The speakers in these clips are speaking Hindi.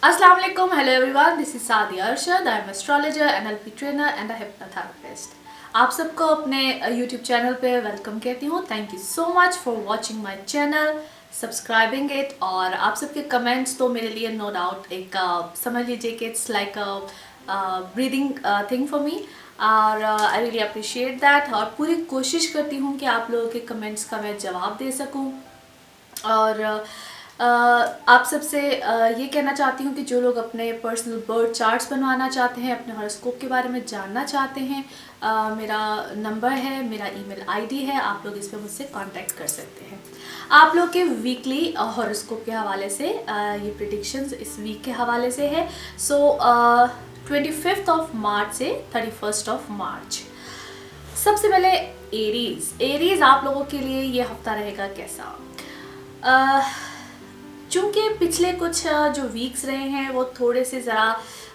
Assalamu alaikum, hello everyone, this is Sadia Arshad. I am astrologer, NLP trainer and a hypnotherapist. आप सबको अपने YouTube चैनल पे वेलकम कहती हूँ. Thank you so much for watching my channel, subscribing it. और आप सबके कमेंट्स तो मेरे लिए नो डाउट एक समझ लीजिए कि it's like breathing thing for me. और आई रियली अप्रिशिएट दैट. और पूरी कोशिश करती हूँ कि आप लोगों के कमेंट्स का मैं जवाब दे सकूँ. और आप सबसे ये कहना चाहती हूँ कि जो लोग अपने पर्सनल बर्थ चार्ट्स बनवाना चाहते हैं, अपने हॉरोस्कोप के बारे में जानना चाहते हैं, मेरा नंबर है, मेरा ईमेल आईडी है, आप लोग इस पर मुझसे कांटेक्ट कर सकते हैं. आप लोग के वीकली हॉरोस्कोप के हवाले से ये प्रेडिक्शंस इस वीक के हवाले से है. सो 25 ऑफ मार्च से 31 ऑफ मार्च. सबसे पहले एरीज आप लोगों के लिए ये हफ्ता रहेगा कैसा. चूँकि पिछले कुछ जो वीक्स रहे हैं वो थोड़े से ज़रा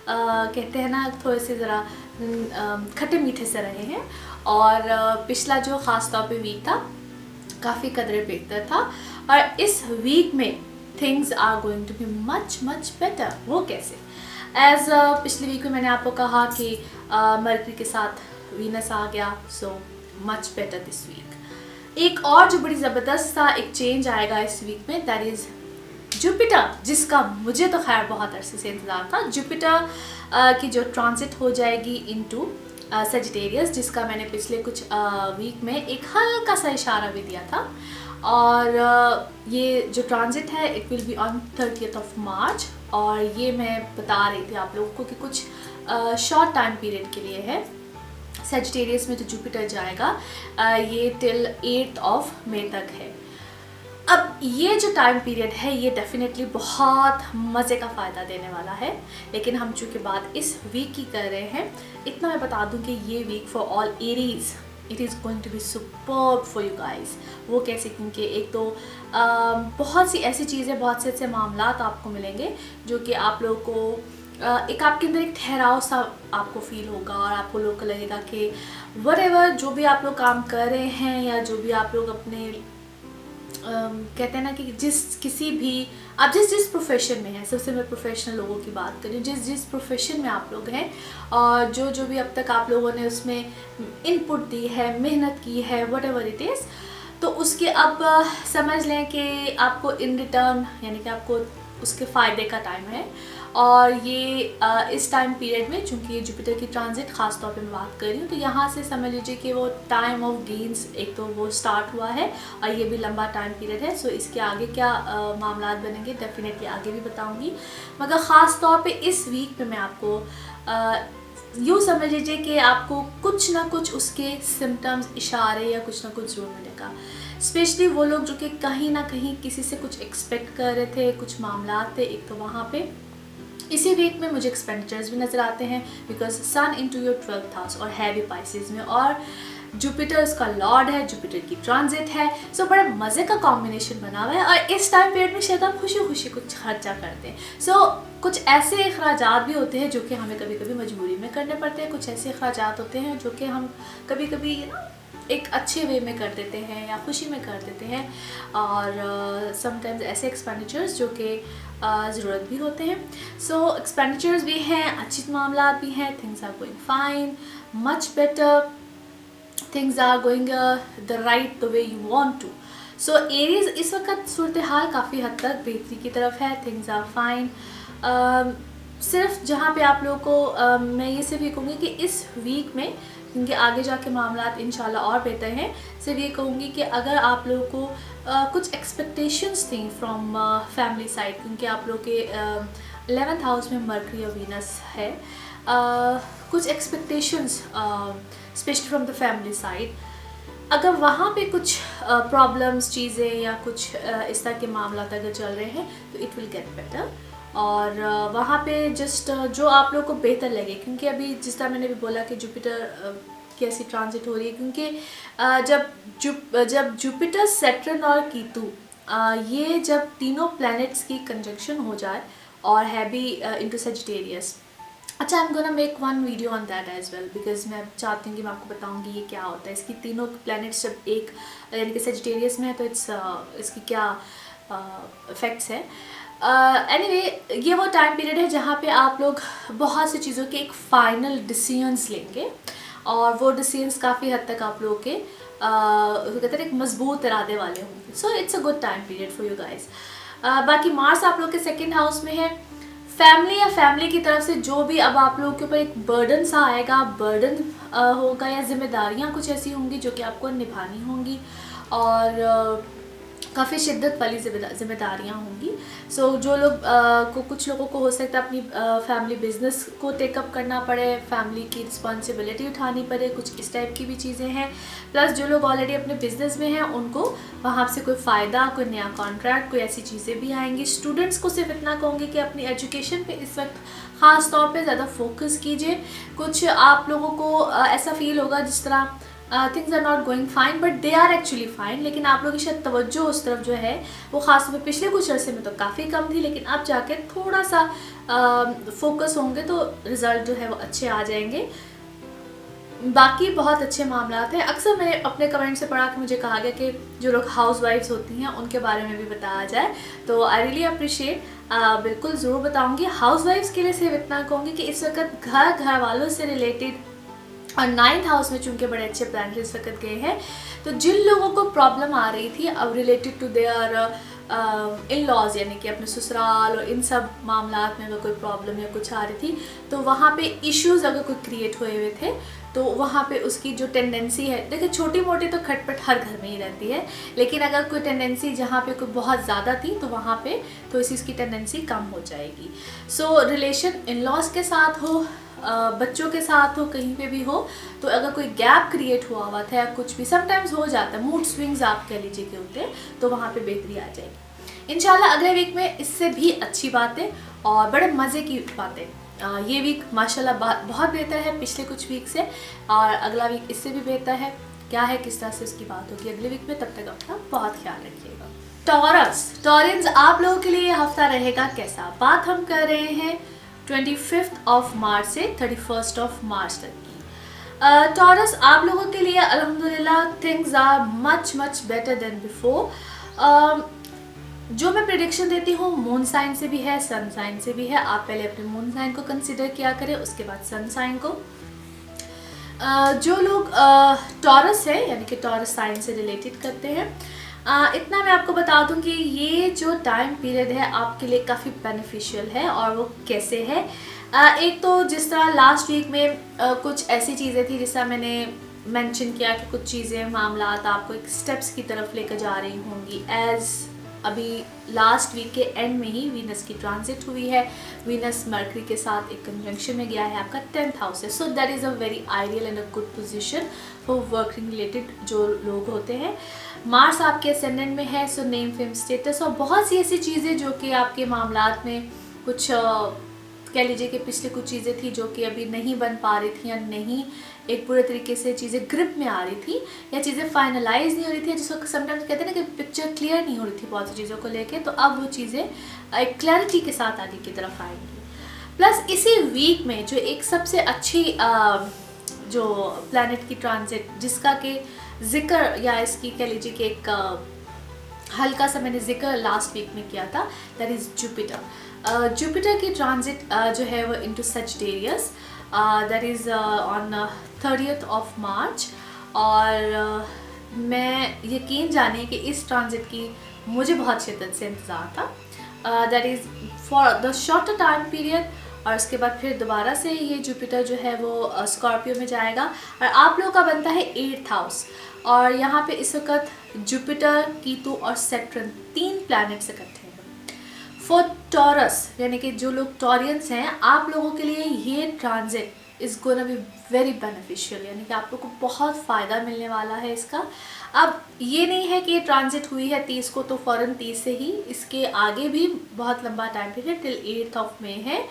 कहते हैं ना, थोड़े से ज़रा खट्टे मीठे से रहे हैं. और पिछला जो ख़ास तौर पे वीक था काफ़ी कदरे बेहतर था. और इस वीक में things are going to be much better. वो कैसे? एज पिछले वीक में मैंने आपको कहा कि मरकरी के साथ वीनस आ गया. So much better this week. एक और जो बड़ी ज़बरदस्त सा एक चेंज आएगा इस वीक में, दैट इज़ जुपिटर, जिसका मुझे तो खैर बहुत अरसे से इंतज़ार था. जुपिटर की जो ट्रांजिट हो जाएगी इनटू सजिटेरियस, जिसका मैंने पिछले कुछ वीक में एक हल्का सा इशारा भी दिया था. और ये जो ट्रांजिट है it will be on 30th of March. और ये मैं बता रही थी आप लोगों को कि कुछ शॉर्ट टाइम पीरियड के लिए है. सजिटेरियस में जो जुपिटर जाएगा ये टिल 8th ऑफ मई तक है. अब ये जो टाइम पीरियड है ये डेफिनेटली बहुत मज़े का फ़ायदा देने वाला है. लेकिन हम चूँकि बात इस वीक की कर रहे हैं, इतना मैं बता दूं कि ये week for all Aries it is going to be superb for you guys. वो कैसे? क्योंकि एक तो बहुत सी ऐसी चीज़ें, बहुत से ऐसे मामलात आपको मिलेंगे जो कि आप लोगों को एक आपके अंदर एक ठहराव सा आपको फील होगा. और आपको लोग को लगेगा कि व्हाटएवर जो भी आप लोग काम कर रहे हैं या जो भी आप लोग अपने कहते हैं ना कि किसी भी आप जिस प्रोफेशन में हैं, सबसे मैं प्रोफेशनल लोगों की बात करूँ, जिस प्रोफेशन में आप लोग हैं और जो भी अब तक आप लोगों ने उसमें इनपुट दी है, मेहनत की है, व्हाटएवर इट इज़, तो उसके अब समझ लें कि आपको इन रिटर्न यानी कि आपको उसके फ़ायदे का टाइम है. और ये इस टाइम पीरियड में चूँकि ये जुपिटर की ट्रांजिट ख़ास तौर पे मैं बात कर रही हूँ, तो यहाँ से समझ लीजिए कि वो टाइम ऑफ गेन्स एक तो वो स्टार्ट हुआ है. और ये भी लंबा टाइम पीरियड है. सो इसके आगे क्या मामलात बनेंगे डेफिनेटली आगे भी बताऊँगी. मगर ख़ास तौर पे इस वीक में मैं आपको यूँ समझ लीजिए कि आपको कुछ ना कुछ उसके सिम्टम्स, इशारे या कुछ ना कुछ ज़रूर मिलेगा. स्पेशली वो लोग जो कि कहीं ना कहीं किसी से कुछ एक्सपेक्ट कर रहे थे, कुछ मामलात थे, एक तो वहाँ पे इसी वीक में मुझे एक्सपेंडिचर्स भी नज़र आते हैं. Because sun into your 12th house और है भी पाइसेस में, और जुपिटर उसका लॉर्ड है, जुपिटर की ट्रांजिट है. सो बड़ा मज़े का कॉम्बिनेशन बना हुआ है. और इस टाइम पीरियड में शायद आप खुशी खुशी कुछ खर्चा करते हैं. सो कुछ ऐसे अखराजात भी होते हैं जो कि हमें कभी कभी मजबूरी में करने पड़ते हैं. कुछ ऐसे अखराजात होते हैं जो कि हम कभी कभी एक अच्छे वे में कर देते हैं या खुशी में कर देते हैं. और समटाइम्स ऐसे एक्सपेंडिचर्स जो कि ज़रूरत भी होते हैं. सो एक्सपेंडिचर्स भी हैं, अच्छी मामला भी हैं. Things are going fine, much better. Things are going the right the way you want to. So Aries इस वक्त सूरत हाल काफ़ी हद तक बेहतरी की तरफ है. Things are fine. सिर्फ जहाँ पे आप लोगों को मैं ये सिर्फ ये कहूँगी कि इस वीक में, क्योंकि आगे जाके मामलात इंशाल्लाह और बेहतर हैं, सिर्फ ये कहूँगी कि अगर आप लोगों को कुछ एक्सपेक्टेशंस थी फ्रॉम फैमिली साइड, क्योंकि आप लोग के 11th हाउस में मरकरी और वीनस है, कुछ expectations specially from the family side, अगर वहाँ पे कुछ प्रॉब्लम्स, चीज़ें या कुछ इस तरह के मामलात अगर चल रहे हैं तो इट विल गेट बेटर. और वहाँ पे जस्ट जो आप लोग को बेहतर लगे, क्योंकि अभी जिस तरह मैंने भी बोला कि जुपिटर की ऐसी ट्रांजिट हो रही है, क्योंकि जब जुपिटर, सैटर्न और कीतु ये जब तीनों प्लैनेट्स की कंजंक्शन हो जाए और है भी इनटू सजिटेरियस. अच्छा, I am gonna make one video on that as well, because मैं चाहती हूँ कि मैं आपको बताऊँगी ये क्या होता है. इसकी तीनों प्लैनेट्स जब एक यानी कि सजिटेरियस में है तो इसकी क्या इफ़ेक्ट्स हैं. एनीवे ये वो टाइम पीरियड है जहाँ पे आप लोग बहुत सी चीज़ों के एक फाइनल डिसीजंस लेंगे और वो डिसीजंस काफ़ी हद तक आप लोगों के कहते हैं एक मजबूत इरादे वाले होंगे। सो it's a good time period for you guys. बाकी मार्स आप लोग के सेकेंड हाउस में है। फैमिली या फैमिली की तरफ से जो भी अब आप लोगों के ऊपर एक बर्डन सा आएगा, बर्डन होगा या जिम्मेदारियाँ कुछ ऐसी होंगी जो कि आपको निभानी होंगी और काफ़ी शिद्दत वाली जिम्मेदारियाँ होंगी। सो जो लोग कुछ लोगों को हो सकता है अपनी फैमिली बिजनेस को टेकअप करना पड़े, फैमिली की रिस्पॉन्सिबिलिटी उठानी पड़े, कुछ इस टाइप की भी चीज़ें हैं। प्लस जो लोग ऑलरेडी अपने बिजनेस में हैं उनको वहाँ से कोई फ़ायदा, कोई नया कॉन्ट्रैक्ट, कोई ऐसी चीज़ें भी आएंगी। स्टूडेंट्स को सिर्फ इतना कहूँगी कि अपनी एजुकेशन पे इस वक्त ख़ास तौर पे ज़्यादा फोकस कीजिए। कुछ आप लोगों को ऐसा फील होगा जिस तरह things are not going fine but they are actually fine, लेकिन आप लोगों की शायद तवज्जो उस तरफ जो है वो ख़ास तौर पे पिछले कुछ अरसे में तो काफ़ी कम थी, लेकिन अब जाके थोड़ा सा फोकस होंगे तो रिज़ल्ट जो है वो अच्छे आ जाएंगे। बाकी बहुत अच्छे मामला हैं। अक्सर मैंने अपने कमेंट से पढ़ा कि मुझे कहा गया कि जो लोग हाउस वाइफ्स होती हैं उनके बारे में भी बताया जाए, तो आई रियली अप्रिशिएट, बिल्कुल ज़रूर बताऊँगी। हाउस वाइफ्स के लिए सिर्फ इतना कहूँगी कि इस वक्त घर वालों से रिलेटेड और 9th हाउस में चूंकि बड़े अच्छे प्लैनेट इस वक्त गए हैं, तो जिन लोगों को प्रॉब्लम आ रही थी अब related to their in laws यानी कि अपने ससुराल और इन सब मामलात में अगर कोई प्रॉब्लम या कुछ आ रही थी तो वहाँ पे इश्यूज़ अगर कोई क्रिएट हुए हुए थे तो वहाँ पे उसकी जो टेंडेंसी है, देखिए छोटी मोटी तो खटपट हर घर में ही रहती है, लेकिन अगर कोई टेंडेंसी जहाँ पे कोई बहुत ज़्यादा थी तो वहाँ पे तो इस चीज़ की टेंडेंसी कम हो जाएगी। सो रिलेशन इन लॉज के साथ हो, बच्चों के साथ हो, कहीं पे भी हो, तो अगर कोई गैप क्रिएट हुआ था या कुछ भी समटाइम्स हो जाता है, मूड स्विंग्स आप कह लीजिए कि होते हैं, तो वहाँ पे बेहतरी आ जाएगी इंशाल्लाह। अगले वीक में इससे भी अच्छी बातें और बड़े मज़े की बातें। ये वीक माशाल्लाह बहुत बेहतर है पिछले कुछ वीक से, और अगला वीक इससे भी बेहतर है। क्या है किस तरह से उसकी बात होगी अगले वीक में, तब तक अपना बहुत ख्याल रखिएगा। टॉरेंस आप लोगों के लिए ये हफ्ता रहेगा कैसा? बात हम कर रहे हैं 25 ऑफ मार्च से 31 ऑफ मार्च तक की। टॉरस आप लोगों के लिए अल्हम्दुलिल्लाह things are much better than before. जो मैं प्रेडिक्शन देती हूँ मून साइन से भी है, सन साइन से भी है। आप पहले अपने मून साइन को कंसिडर किया करें, उसके बाद सन साइन को। जो लोग टॉरस है यानी कि टॉरस साइन से रिलेटेड करते हैं, इतना मैं आपको बता दूं कि ये जो टाइम पीरियड है आपके लिए काफ़ी बेनिफिशियल है। और वो कैसे है? एक तो जिस तरह लास्ट वीक में कुछ ऐसी चीज़ें थी, जिस तरह मैंने मेंशन किया कि कुछ चीज़ें मामलात आपको एक स्टेप्स की तरफ लेकर जा रही होंगी। एज़ अभी लास्ट वीक के एंड में ही वीनस की ट्रांजिट हुई है, वीनस मर्करी के साथ एक कंजंक्शन में गया है, आपका 10th हाउस है। So that is a very ideal and a good position for working related जो लोग होते हैं। मार्स आपके असेंडेंट में है, सो नेम फेम स्टेटस और बहुत सी ऐसी चीज़ें जो कि आपके मामलात में कुछ कह लीजिए कि पिछले कुछ चीज़ें थी जो कि अभी नहीं बन पा रही थी या नहीं एक पूरे तरीके से चीज़ें ग्रिप में आ रही थी या चीज़ें फाइनलाइज नहीं हो रही थी, जिसको समटाइम्स कहते हैं ना कि पिक्चर क्लियर नहीं हो रही थी बहुत सी चीज़ों को लेके, तो अब वो चीज़ें एक क्लैरिटी के साथ आगे की तरफ आएंगी। प्लस इसी वीक में जो एक सबसे अच्छी जो प्लैनेट की ट्रांजिट जिसका कि जिक्र या इसकी कह लीजिए कि एक हल्का सा मैंने जिक्र लास्ट वीक में किया था, दैट इज़ जुपिटर। जुपिटर की ट्रांजिट जो है वो into Sagittarius, that is on 30th of March. और मैं यकीन जाने कि इस ट्रांजिट की मुझे बहुत शिद्दत से इंतज़ार था, that is for the shorter time period. और उसके बाद फिर दोबारा से ये जुपिटर जो है वो स्कॉर्पियो में जाएगा और आप लोगों का बनता है 8th हाउस। और यहाँ पे इस वक्त जुपिटर, कीतु और सैटर्न 3 प्लैनेट्स इकट्ठे हैं। फॉर टॉरस यानी कि जो लोग टॉरियंस हैं, आप लोगों के लिए ये transit is gonna be very beneficial, यानी कि आप लोग को बहुत फ़ायदा मिलने वाला है इसका। अब ये नहीं है कि ये ट्रांजिट हुई है 30 को तो फ़ौरन 30 से ही, इसके आगे भी बहुत लंबा time period till 8th of May है।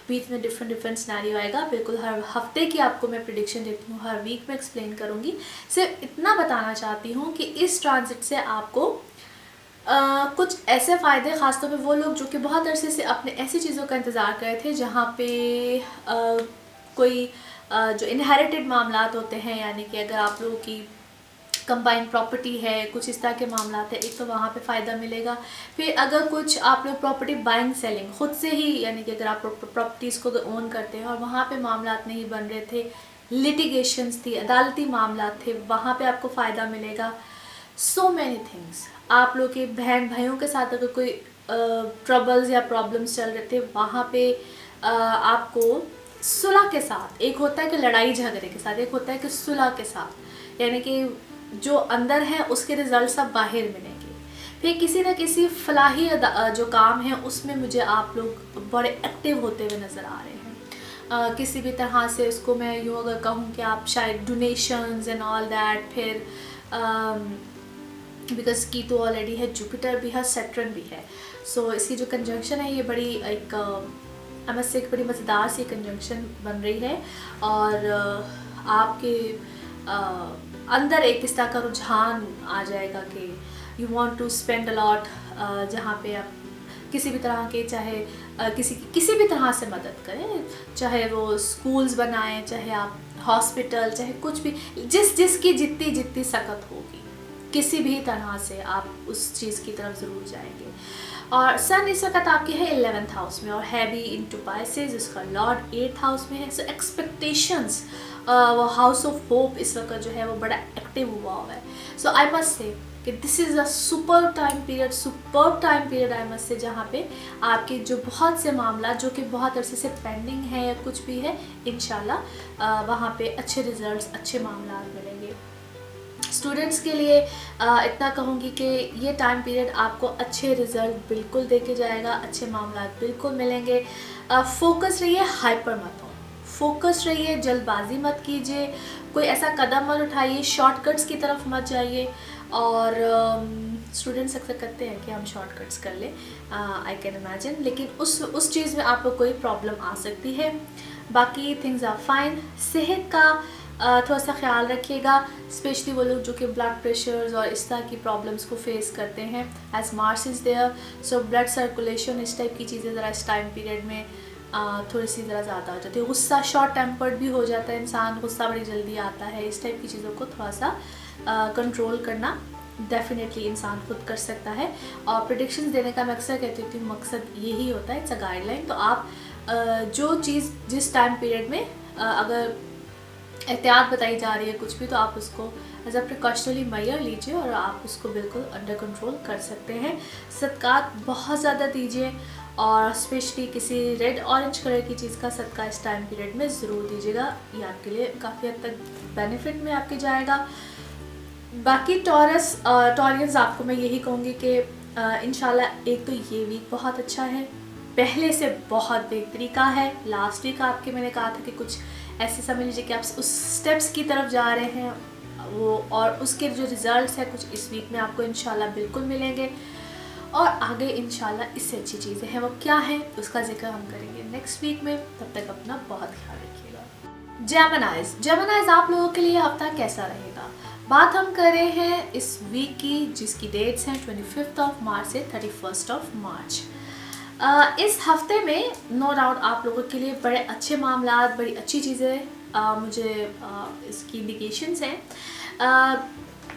बीच में डिफरेंट सिनेरियो आएगा, बिल्कुल हर हफ्ते की आपको मैं प्रेडिक्शन देती हूँ, हर वीक में एक्सप्लेन करूँगी। सिर्फ इतना बताना चाहती हूँ कि इस ट्रांजिट से आपको कुछ ऐसे फ़ायदे, ख़ासतौर पे वो लोग जो कि बहुत अरसे से अपने ऐसी चीज़ों का इंतज़ार कर रहे थे जहाँ पे कोई जो इनहेरिटेड मामलात होते हैं, यानी कि अगर आप लोगों की कंबाइंड प्रॉपर्टी है, कुछ इस तरह के मामला हैं, एक तो वहाँ पे फ़ायदा मिलेगा। फिर अगर कुछ आप लोग प्रॉपर्टी बाइंग सेलिंग खुद से ही, यानी कि अगर आप प्रॉपर्टीज़ को ओन करते हैं और वहाँ पे मामला नहीं बन रहे थे, लिटिगेशंस थी, अदालती मामला थे, वहाँ पे आपको फ़ायदा मिलेगा। सो मैनी थिंग्स। आप लोग के बहन भाइयों के साथ अगर कोई ट्रबल्स या प्रॉब्लम्स चल रहे थे, वहाँ पे आपको सुलह के साथ, एक होता है कि लड़ाई झगड़े के साथ, एक होता है कि सुलह के साथ, यानी कि जो अंदर है उसके रिजल्ट सब बाहर मिलेंगे। फिर किसी न किसी फलाही जो काम है उसमें मुझे आप लोग बड़े एक्टिव होते हुए नज़र आ रहे हैं। किसी भी तरह से उसको मैं यूँ अगर कहूँ कि आप शायद डोनेशंस एंड ऑल दैट, फिर बिकॉज की तो ऑलरेडी है, जुपिटर भी है, सैटर्न भी है, सो इसकी जो कंजंक्शन है ये बड़ी एक से एक बड़ी मज़ेदार सी कंजंक्शन बन रही है। और आपके अंदर एक इस तरह का रुझान आ जाएगा कि you want to spend a lot, जहाँ पे आप किसी भी तरह के, चाहे किसी भी तरह से मदद करें, चाहे वो स्कूल्स बनाएं, चाहे आप हॉस्पिटल, चाहे कुछ भी, जिसकी जितनी सकत होगी, किसी भी तरह से आप उस चीज़ की तरफ ज़रूर जाएंगे। और सन इस वक्त आपके है 11th हाउस में और है भी इनटू पाइसेस, उसका लॉर्ड 8th हाउस में है। सो एक्सपेक्टेशंस, वो हाउस ऑफ होप इस वक्त जो है वो बड़ा एक्टिव हुआ हुआ है। सो आई मस्ट से कि this is a super time period I must से, जहाँ पे आपके जो बहुत से मामला जो कि बहुत अरसे से पेंडिंग है या कुछ भी है, इंशाल्लाह वहाँ पे अच्छे रिजल्ट्स, अच्छे मामला मिलेंगे। स्टूडेंट्स के लिए इतना कहूँगी कि ये टाइम पीरियड आपको अच्छे रिजल्ट बिल्कुल दे के जाएगा, अच्छे मामला बिल्कुल मिलेंगे। फोकस रहिए, हाइपर मत हो, फोकस रहिए, जल्दबाजी मत कीजिए, कोई ऐसा कदम मत उठाइए, शॉर्टकट्स की तरफ मत जाइए। और स्टूडेंट्स अक्सर कहते हैं कि हम शॉर्टकट्स कर लें, आई कैन इमेजिन, लेकिन उस चीज़ में आपको कोई प्रॉब्लम आ सकती है। बाकी थिंग्स आर फाइन। सेहत का थोड़ा सा ख्याल रखिएगा, स्पेशली वो लोग जो कि ब्लड प्रेशर्स और इस तरह की प्रॉब्लम्स को फेस करते हैं, as Mars is there, so blood circulation, इस टाइप की चीज़ें ज़रा इस टाइम पीरियड में थोड़ी सी ज़रा ज़्यादा हो जाती है। गुस्सा, शॉर्ट टेम्पर्ड भी हो जाता है इंसान, गुस्सा बड़ी जल्दी आता है। इस टाइप की चीज़ों को थोड़ा सा कंट्रोल करना डेफिनेटली इंसान खुद कर सकता है। और प्रेडिक्शंस देने का मैं अक्सर कहती हूँ मकसद यही होता है, इट्स अ गाइडलाइन। तो आप जो चीज़ जिस टाइम पीरियड में अगर एहतियात बताई जा रही है कुछ भी, तो आप उसको एज अ प्रिकॉशनरी मेजर लीजिए और आप उसको बिल्कुल अंडर कंट्रोल कर सकते हैं। सदक़ात बहुत ज़्यादा दीजिए और स्पेशली किसी रेड ऑरेंज कलर की चीज़ का सदका इस टाइम पीरियड में ज़रूर दीजिएगा, ये आपके लिए काफ़ी हद तक बेनिफिट में आपके जाएगा। बाकी टॉरियंस आपको मैं यही कहूँगी कि इंशाल्लाह एक तो ये वीक बहुत अच्छा है, पहले से बहुत बेहतरी का है। लास्ट वीक आपके मैंने कहा था कि कुछ ऐसे समझ लीजिए कि आप उस स्टेप्स की तरफ जा रहे हैं वो, और उसके जो रिज़ल्ट्स हैं कुछ इस वीक में आपको इंशाल्लाह बिल्कुल मिलेंगे। और आगे इंशाल्लाह इससे अच्छी चीज़ें हैं, वो क्या है उसका जिक्र हम करेंगे नेक्स्ट वीक में। तब तक अपना बहुत ख्याल रखिएगा। जेमिनाइज आप लोगों के लिए हफ्ता कैसा रहेगा, बात हम कर रहे हैं इस वीक की, जिसकी डेट्स हैं 25 मार्च से 31 मार्च। इस हफ्ते में नो डाउट आप लोगों के लिए बड़े अच्छे मामला, बड़ी अच्छी चीज़ें मुझे इसकी इंडिकेशंस हैं।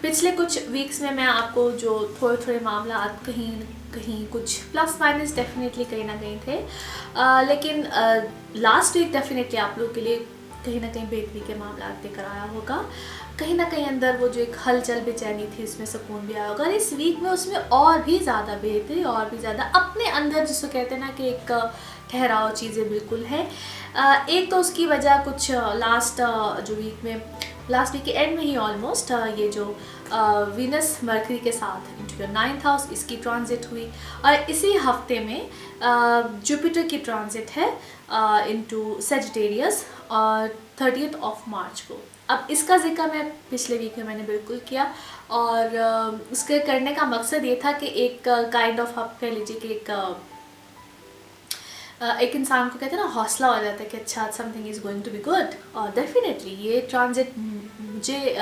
पिछले कुछ वीक्स में मैं आपको जो थोड़े मामला कहीं कुछ प्लस माइनस डेफिनेटली कहीं ना कहीं थे, लेकिन लास्ट वीक डेफिनेटली आप लोगों के लिए कहीं ना कहीं बेहतरी के मामला लेकर आया होगा। कहीं ना कहीं अंदर वो जो एक हलचल बेचैनी थी उसमें सुकून भी आया होगा। इस वीक में उसमें और भी ज़्यादा बेहतरी, और भी ज़्यादा अपने अंदर जिसको कहते हैं ना कि एक ठहराव चीज़ें बिल्कुल है। एक तो उसकी वजह कुछ लास्ट वीक के एंड में ही ऑलमोस्ट ये जो वीनस मरकरी के साथ इनटू योर 9th हाउस इसकी ट्रांजिट हुई, और इसी हफ्ते में जुपिटर की ट्रांजिट है इनटू सेजिटेरियस 30 मार्च को। अब इसका जिक्र मैं पिछले वीक में मैंने बिल्कुल किया, और उसके करने का मकसद ये था कि एक काइंड ऑफ आप कह लीजिए कि एक एक इंसान को कहते हैं ना हौसला हो जाता है कि अच्छा something is going to be good. और डेफिनेटली ये ट्रांजिट मुझे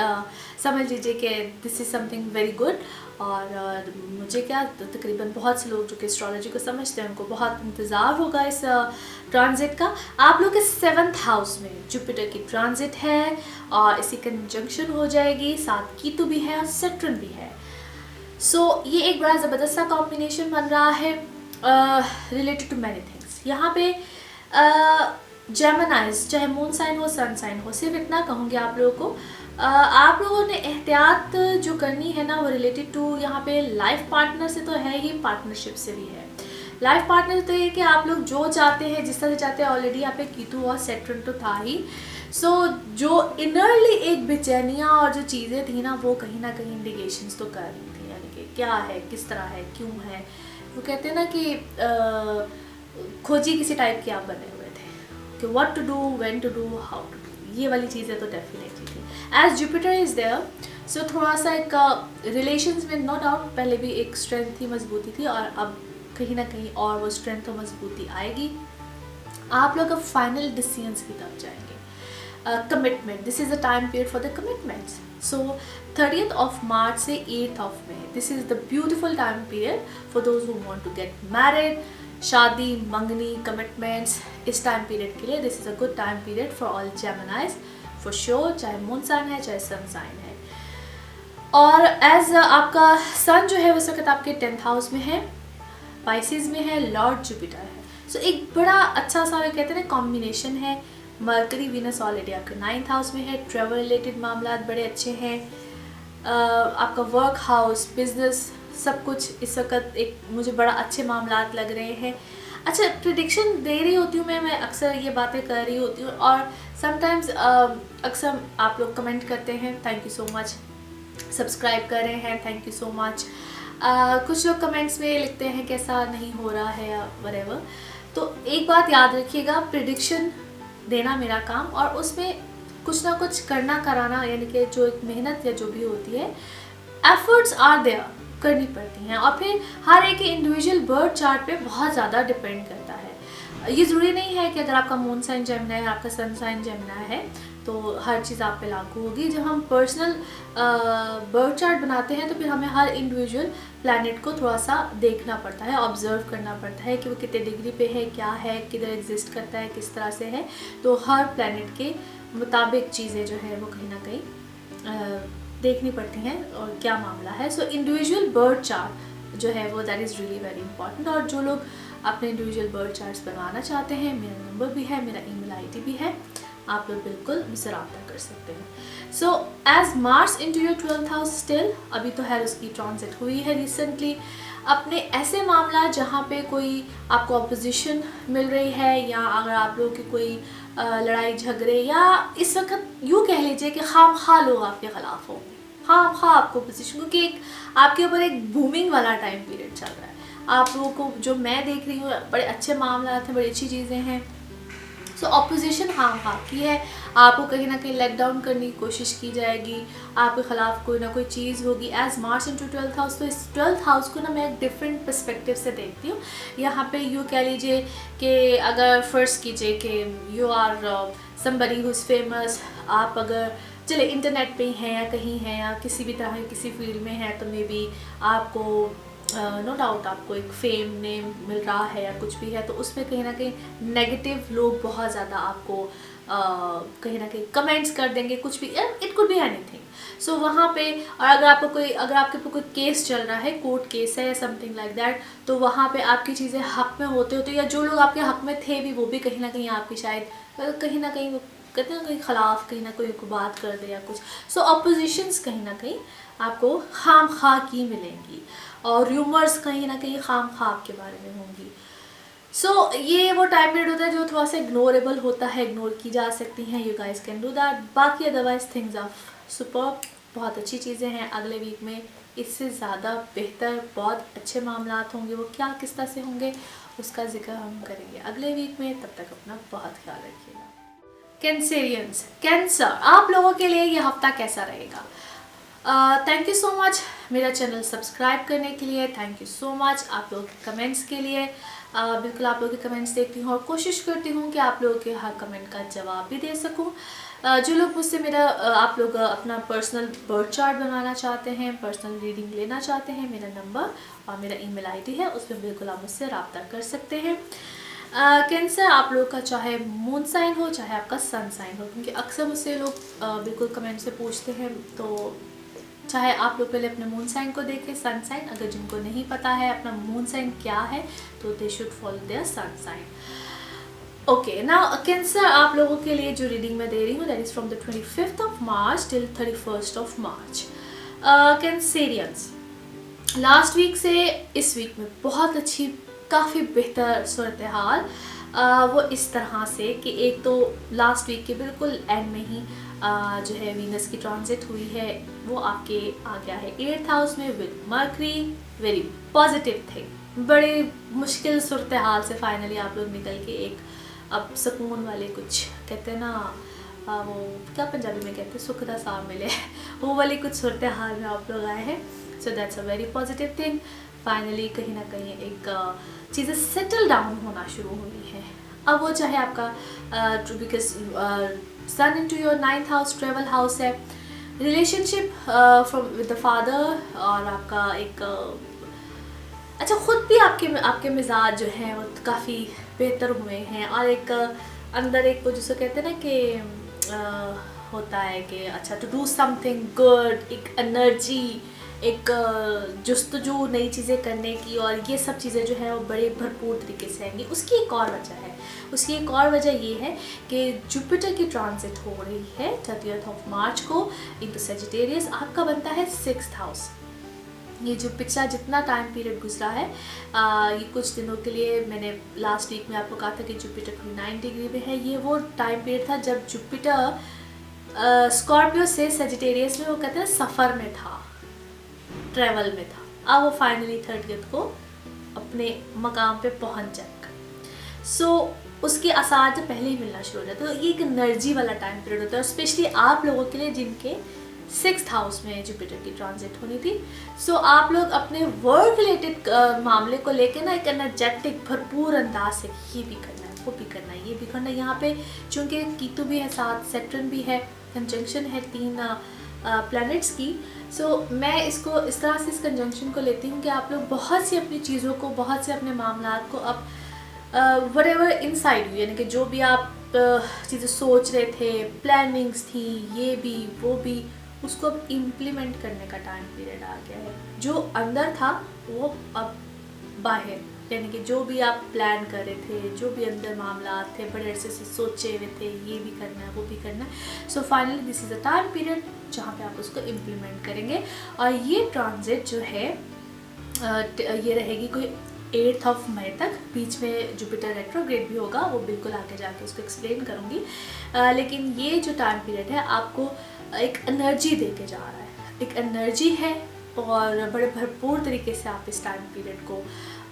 समझ लीजिए कि this is something very good. और मुझे क्या तकरीबन बहुत से लोग जो कि एस्ट्रोलॉजी को समझते हैं उनको बहुत इंतज़ार होगा इस ट्रांजिट का। आप लोग के 7th हाउस में जुपिटर की ट्रांजिट है और इसी कंजंक्शन हो जाएगी, साथ कीतु भी है और सैटर्न भी है। सो ये एक बड़ा ज़बरदस्त सा कॉम्बिनेशन बन रहा है रिलेटेड टू मैनी थिंग्स। यहाँ पे जेमिनाइज चाहे मून साइन हो सन साइन हो, सिर्फ इतना कहूँगी आप लोगों को आप लोगों ने एहतियात जो करनी है ना वो रिलेटेड टू यहाँ पे लाइफ पार्टनर से तो है ही, पार्टनरशिप से भी है। लाइफ पार्टनर तो ये कि आप लोग जो चाहते हैं जिस तरह से चाहते हैं, ऑलरेडी यहाँ पे कीतु और सैटर्न तो था ही। सो जो इनरली एक बेचैनियाँ और जो चीज़ें थी ना वो कहीं ना कहीं इंडिकेशंस तो कर रही थी, यानी कि क्या है, किस तरह है, क्यों है। वो कहते हैं ना कि खोजी किसी टाइप की आप बने हुए थे कि what to do, when to do, how to do, ये वाली चीज़ें तो डेफिनेटली थी। As Jupiter is there so थोड़ा सा एक रिलेशंस में नो डाउट पहले भी एक स्ट्रेंथ थी, मजबूती थी, और अब कहीं ना कहीं और वो स्ट्रेंथ और मजबूती आएगी। आप लोग अब फाइनल डिसीजंस की तरफ जाएंगे। Commitment, this is the time period for the commitments. So 30th of March से 8th of May, this is the beautiful time period for those who want to get married. शादी, मंगनी, कमिटमेंट्स, इस टाइम पीरियड के लिए this is a good time period for all Geminis for sure, चाहे मून साइन है चाहे सन साइन है। और एज आपका सन जो है उस वक्त आपके 10th हाउस में है, पाइसेस में है, लॉर्ड जुपिटर है। सो एक बड़ा अच्छा सा कहते हैं ना कॉम्बिनेशन है। मरकरी वीनस ऑलरेडी आपके 9th हाउस में है, ट्रेवल रिलेटेड मामला बड़े अच्छे हैं। आपका वर्क हाउस, बिजनेस, सब कुछ इस वक्त एक मुझे बड़ा अच्छे मामलात लग रहे हैं। अच्छा, प्रिडिक्शन दे रही होती हूँ मैं अक्सर ये बातें कर रही होती हूँ, और समटाइम्स अक्सर आप लोग कमेंट करते हैं, thank you so much, subscribe कर रहे हैं, थैंक यू सो मच। कुछ लोग कमेंट्स में लिखते हैं कैसा नहीं हो रहा है या व्हाटएवर। तो एक बात याद रखिएगा, प्रिडिक्शन देना मेरा काम, और उसमें कुछ ना कुछ करना कराना, यानी कि जो एक मेहनत या जो भी होती है, एफर्ट्स आर देयर, करनी पड़ती हैं। और फिर हर एक इंडिविजुअल बर्थ चार्ट पे बहुत ज़्यादा डिपेंड करता है। ये ज़रूरी नहीं है कि अगर आपका मून साइन जेमिनी है, आपका सन साइन जेमिनी है तो हर चीज़ आप पे लागू होगी। जब हम पर्सनल बर्थ चार्ट बनाते हैं तो फिर हमें हर इंडिविजुअल प्लैनेट को थोड़ा सा देखना पड़ता है, ऑब्जर्व करना पड़ता है कि वो कितने डिग्री पे है, क्या है, किधर एग्जिस्ट करता है, किस तरह से है। तो हर प्लैनेट के मुताबिक चीज़ें जो है वो कहीं ना कहीं देखनी पड़ती हैं और क्या मामला है। सो इंडिविजुअल बर्थ चार्ट जो है वो that is really very important. और जो लोग अपने इंडिविजुअल बर्थ चार्ट्स बनवाना चाहते हैं, मेरा नंबर भी है, मेरा ईमेल आईडी भी है, आप लोग बिल्कुल मुझसे रब्ता कर सकते हैं। So as Mars into your 12th house still, अभी तो है उसकी ट्रांजिट हुई है रिसेंटली, अपने ऐसे मामला जहाँ पे कोई आपको अपोजिशन मिल रही है, या अगर आप लोगों की कोई लड़ाई झगड़े, या इस वक्त यूँ कह लीजिए कि खामखा लोग आपके ख़िलाफ़ होंगे, खामखा आपको पोजीशन, क्योंकि एक आपके ऊपर एक बूमिंग वाला टाइम पीरियड चल रहा है। आप लोगों को जो मैं देख रही हूँ बड़े अच्छे मामला हैं, बड़ी अच्छी चीज़ें हैं। सो ऑपोजिशन हाँ की है, आपको कहीं ना कहीं लेट डाउन करने की कोशिश की जाएगी, आपके ख़िलाफ़ कोई ना कोई चीज़ होगी। एज मार्च इनटू 12th हाउस, तो इस 12th हाउस को ना मैं एक डिफरेंट पर्सपेक्टिव से देखती हूँ। यहाँ पे यूँ कह लीजिए कि अगर फ़र्ज़ कीजिए कि you are somebody who is famous, आप अगर चले इंटरनेट पे हैं या कहीं हैं या किसी भी तरह किसी फील्ड में है, तो मे बी आपको नो डाउट आपको एक फेम नेम मिल रहा है या कुछ भी है, तो उसमें कहीं ना कहीं नेगेटिव लोग बहुत ज़्यादा आपको कहीं ना कहीं कमेंट्स कर देंगे, कुछ भी, इट कुड बी एनीथिंग। सो वहाँ पे, और अगर आपके ऊपर कोई केस चल रहा है, कोर्ट केस है या समथिंग लाइक दैट, तो वहाँ पे आपकी चीज़ें हक में होते होते, या जो लोग आपके हक में थे भी, वो भी कहीं ना कहीं आपकी शायद कहीं ना कहीं कहते हैं कहीं ख़िलाफ़ कहीं ना कोई को बात कर दे या कुछ। सो अपोजिशंस कहीं ना कहीं आपको खाम खा की मिलेंगी, और र्यूमर्स कहीं ना कहीं खाम खा आपके बारे में होंगी। सो ये वो टाइम पीरियड होता है जो थोड़ा सा इग्नोरेबल होता है, इग्नोर की जा सकती हैं, you guys can do that. बाकी अदरवाइज थिंग्स आर सुपर्ब, बहुत अच्छी चीज़ें हैं। अगले वीक में इससे ज़्यादा बेहतर बहुत अच्छे मामलात होंगे, वो क्या किस तरह से होंगे उसका जिक्र हम करेंगे अगले वीक में। तब तक अपना बहुत ख्याल रखिएगा। कैंसेरियंस, कैंसर, आप लोगों के लिए ये हफ्ता कैसा रहेगा? थैंक यू सो मच मेरा चैनल सब्सक्राइब करने के लिए, थैंक यू सो मच आप लोग कमेंट्स के लिए। बिल्कुल आप लोगों के कमेंट्स देखती हूँ और कोशिश करती हूँ कि आप लोगों के हर कमेंट का जवाब भी दे सकूँ। जो लोग मुझसे मेरा आप लोग अपना पर्सनल बर्थ चार्ट बनवाना चाहते हैं, पर्सनल रीडिंग लेना चाहते हैं, मेरा नंबर और मेरा ईमेल आईडी है, उसमें बिल्कुल आप मुझसे रब्ता कर सकते हैं। कैंसर आप लोग का चाहे मून साइन हो चाहे आपका सन साइन हो, क्योंकि अक्सर मुझसे लोग बिल्कुल कमेंट से पूछते हैं, तो चाहे आप लोग पहले अपने मून साइन को देखें, सन साइन, अगर जिनको नहीं पता है अपना मून साइन क्या है तो they should follow their sun sign. Okay, now Cancer आप लोगों के लिए जो रीडिंग मैं दे रही हूँ that is from the 25th of March till 31st of March। Cancerians last week से इस वीक में बहुत अच्छी, काफ़ी बेहतर सूरत हाल वो इस तरह से कि एक तो लास्ट वीक के बिल्कुल एंड में ही जो है वीनस की ट्रांजिट हुई है, वो आपके आ गया है 8th हाउस में विद मर्करी। वेरी पॉजिटिव थे, बड़े मुश्किल सूरत हाल से फाइनली आप लोग निकल के एक अब सुकून वाले, कुछ कहते हैं ना वो क्या पंजाबी में कहते हैं, सुख दा साथ मिले वो वाली कुछ सूरत हाल में आप लोग आए हैं। So that's a very positive thing. Finally कहीं ना कहीं एक चीज़ें सेटल डाउन होना शुरू हुई है। अब वो चाहे आपका because sun into your 9th house travel house है, relationship from with the father, और आपका एक अच्छा खुद भी आपके मिजाज जो हैं वो काफ़ी बेहतर हुए हैं, और एक अंदर एक वो जिसे कहते हैं ना कि होता है कि अच्छा टू डू समथिंग गुड, एक एनर्जी, एक जुस्तजू नई चीज़ें करने की, और ये सब चीज़ें जो है वो बड़े भरपूर तरीके से आएंगी। उसकी एक और वजह है, उसकी एक और वजह ये है कि जुपिटर की ट्रांजिट हो रही है 30th of March को इनटू सजिटेरियस। आपका बनता है 6th हाउस। ये जो पिछला जितना टाइम पीरियड गुजरा है ये कुछ दिनों के लिए, मैंने लास्ट वीक में आपको कहा था कि जुपिटर 29 डिग्री में है, ये वो टाइम पीरियड था जब जुपिटर स्कॉर्पियो से सजिटेरियस में वो कहते हैं सफ़र में था, ट्रेवल में था। अब वो फाइनली 30th को अपने मकाम पे पहुंच जाएगा। सो उसके आसार जो पहले ही मिलना शुरू हो जाता है, तो ये एक एनर्जी वाला टाइम पीरियड होता है, और स्पेशली आप लोगों के लिए जिनके 6th हाउस में जुपिटर की ट्रांजिट होनी थी। सो आप लोग अपने वर्क रिलेटेड मामले को लेकर ना एक एनर्जेटिक भरपूर अंदाज से ये भी करना है, वो भी करना है, ये भी करना है। यहाँ पे चूँकि कीतु भी है, साथ सेट्रन भी है, कंजंक्शन है 3 प्लैनेट्स की। सो मैं इसको इस तरह से इस कंजंक्शन को लेती हूँ कि आप लोग बहुत सी अपनी चीज़ों को, बहुत से अपने मामलात को अब व्हाटएवर इनसाइड यू, यानी कि जो भी आप चीज़ें सोच रहे थे, प्लानिंग्स थी, ये भी वो भी, उसको अब इम्प्लीमेंट करने का टाइम पीरियड आ गया है। जो अंदर था वो अब बाहर, यानी कि जो भी आप प्लान कर रहे थे, जो भी अंदर मामला थे, बड़े अरसे से सोचे हुए थे, ये भी करना है, वो भी करना है। So finally this is a time period जहाँ पे आप उसको इम्प्लीमेंट करेंगे। और ये ट्रांजिट जो है ये रहेगी कोई 8th of May तक। बीच में जुपिटर रेट्रोग्रेड भी होगा, वो बिल्कुल आगे जाके उसको एक्सप्लेन करूँगी। लेकिन ये जो टाइम पीरियड है आपको एक एनर्जी दे के जा रहा है, एक एनर्जी है, और बड़े भरपूर तरीके से आप इस टाइम पीरियड को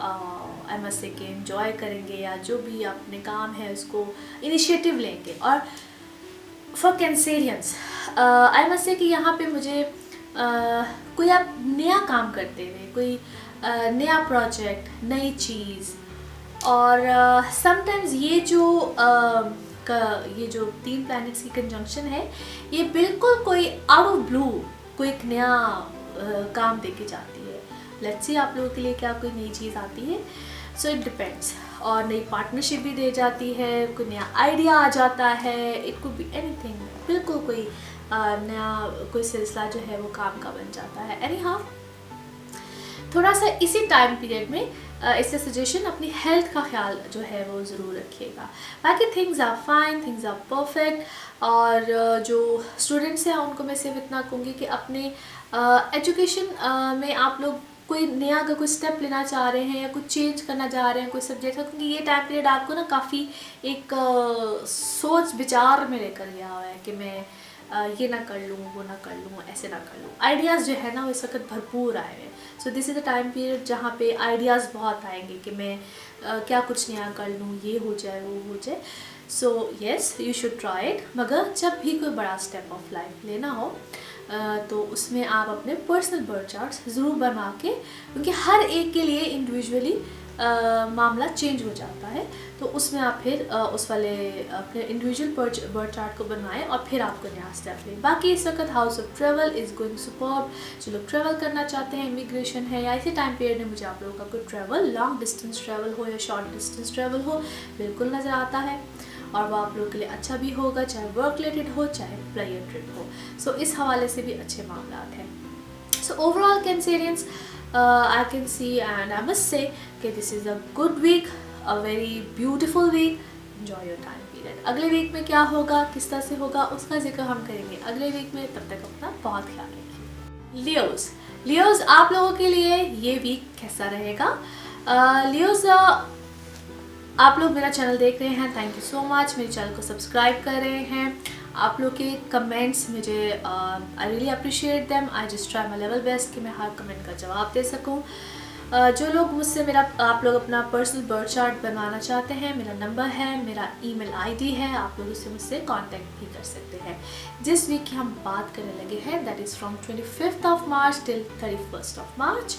आई मस्ट से कि एंजॉय करेंगे, या जो भी अपने काम है उसको इनिशिएटिव लेंगे। और for Cancerians I must say कि यहाँ पे मुझे कोई आप नया काम करते हुए, कोई नया प्रोजेक्ट, नई चीज़, और समटाइम्स ये जो 3 प्लैनेट्स की कंजंक्शन है, ये बिल्कुल कोई आउट ऑफ ब्लू कोई एक नया काम दे के जाती है। लेट्स सी आप लोगों के लिए क्या कोई नई चीज़ आती है। सो इट डिपेंड्स, और नई पार्टनरशिप भी दे जाती है, कोई नया आइडिया आ जाता है, इट कुड बी एनीथिंग, बिल्कुल कोई नया कोई सिलसिला जो है वो काम का बन जाता है। एनीहाउ थोड़ा सा इसी टाइम पीरियड में इससे सजेशन, अपनी हेल्थ का ख्याल जो है वो ज़रूर रखिएगा। बाकी things are fine, things are perfect. और जो स्टूडेंट्स हैं उनको मैं सिर्फ इतना कहूँगी कि अपने एजुकेशन में आप लोग कोई नया अगर कोई स्टेप लेना चाह रहे हैं या कुछ चेंज करना चाह रहे हैं कोई सब्जेक्ट का, क्योंकि ये टाइम पीरियड आपको ना काफ़ी एक सोच विचार में लेकर गया हुआ है कि मैं ये ना कर लूँ, वो ना कर लूँ, ऐसे ना कर लूँ। आइडियाज़ जो है ना वो इस वक्त भरपूर आए हुए हैं। So this is the time period जहाँ पे आइडियाज़ बहुत आएंगे कि मैं क्या कुछ नया कर लूँ, ये हो जाए, वो हो जाए। So yes, you should try it. मगर जब भी कोई बड़ा स्टेप ऑफ लाइफ लेना हो तो उसमें आप अपने पर्सनल बर्थ चार्ट्स ज़रूर बना के, क्योंकि हर एक के लिए इंडिविजुअली मामला चेंज हो जाता है। तो उसमें आप फिर उस वाले अपने इंडिविजुअल बर्थ चार्ट को बनवाएं और फिर आपको नया स्टेप लें। बाकी इस वक्त house of travel is going superb. जो लोग ट्रैवल करना चाहते हैं, इमिग्रेशन है या इसी टाइम पीरियड में मुझे आप लोगों का कोई ट्रैवल, लॉन्ग डिस्टेंस ट्रैवल हो या शॉर्ट डिस्टेंस ट्रैवल हो, बिल्कुल नज़र आता है और वो आप लोगों के लिए अच्छा भी होगा, चाहे वर्क रिलेटेड हो चाहे प्लेयर ट्रिप हो। सो इस हवाले से भी अच्छे मामला हैं। So overall Cancerians, I can see and I must say that this is a good week, a very beautiful week. Enjoy your time period. अगले वीक में क्या होगा, किस तरह से होगा, उसका जिक्र हम करेंगे अगले वीक में। तब तक अपना बहुत ख्याल रखिए। लियोज आप लोगों के लिए ये वीक कैसा रहेगा? लियोज आप लोग मेरा चैनल देख रहे हैं, थैंक यू सो मच। मेरे चैनल को सब्सक्राइब कर रहे हैं, आप लोग के कमेंट्स मुझे I really appreciate them. I just try my level best कि मैं हर कमेंट का जवाब दे सकूं। जो लोग मुझसे आप लोग अपना पर्सनल बर्थ चार्ट बनवाना चाहते हैं, मेरा नंबर है, मेरा ईमेल आईडी है, आप लोग उससे मुझसे कांटेक्ट भी कर सकते हैं। जिस वीक की हम बात करने लगे हैं that is from 25th of March till 31st of March.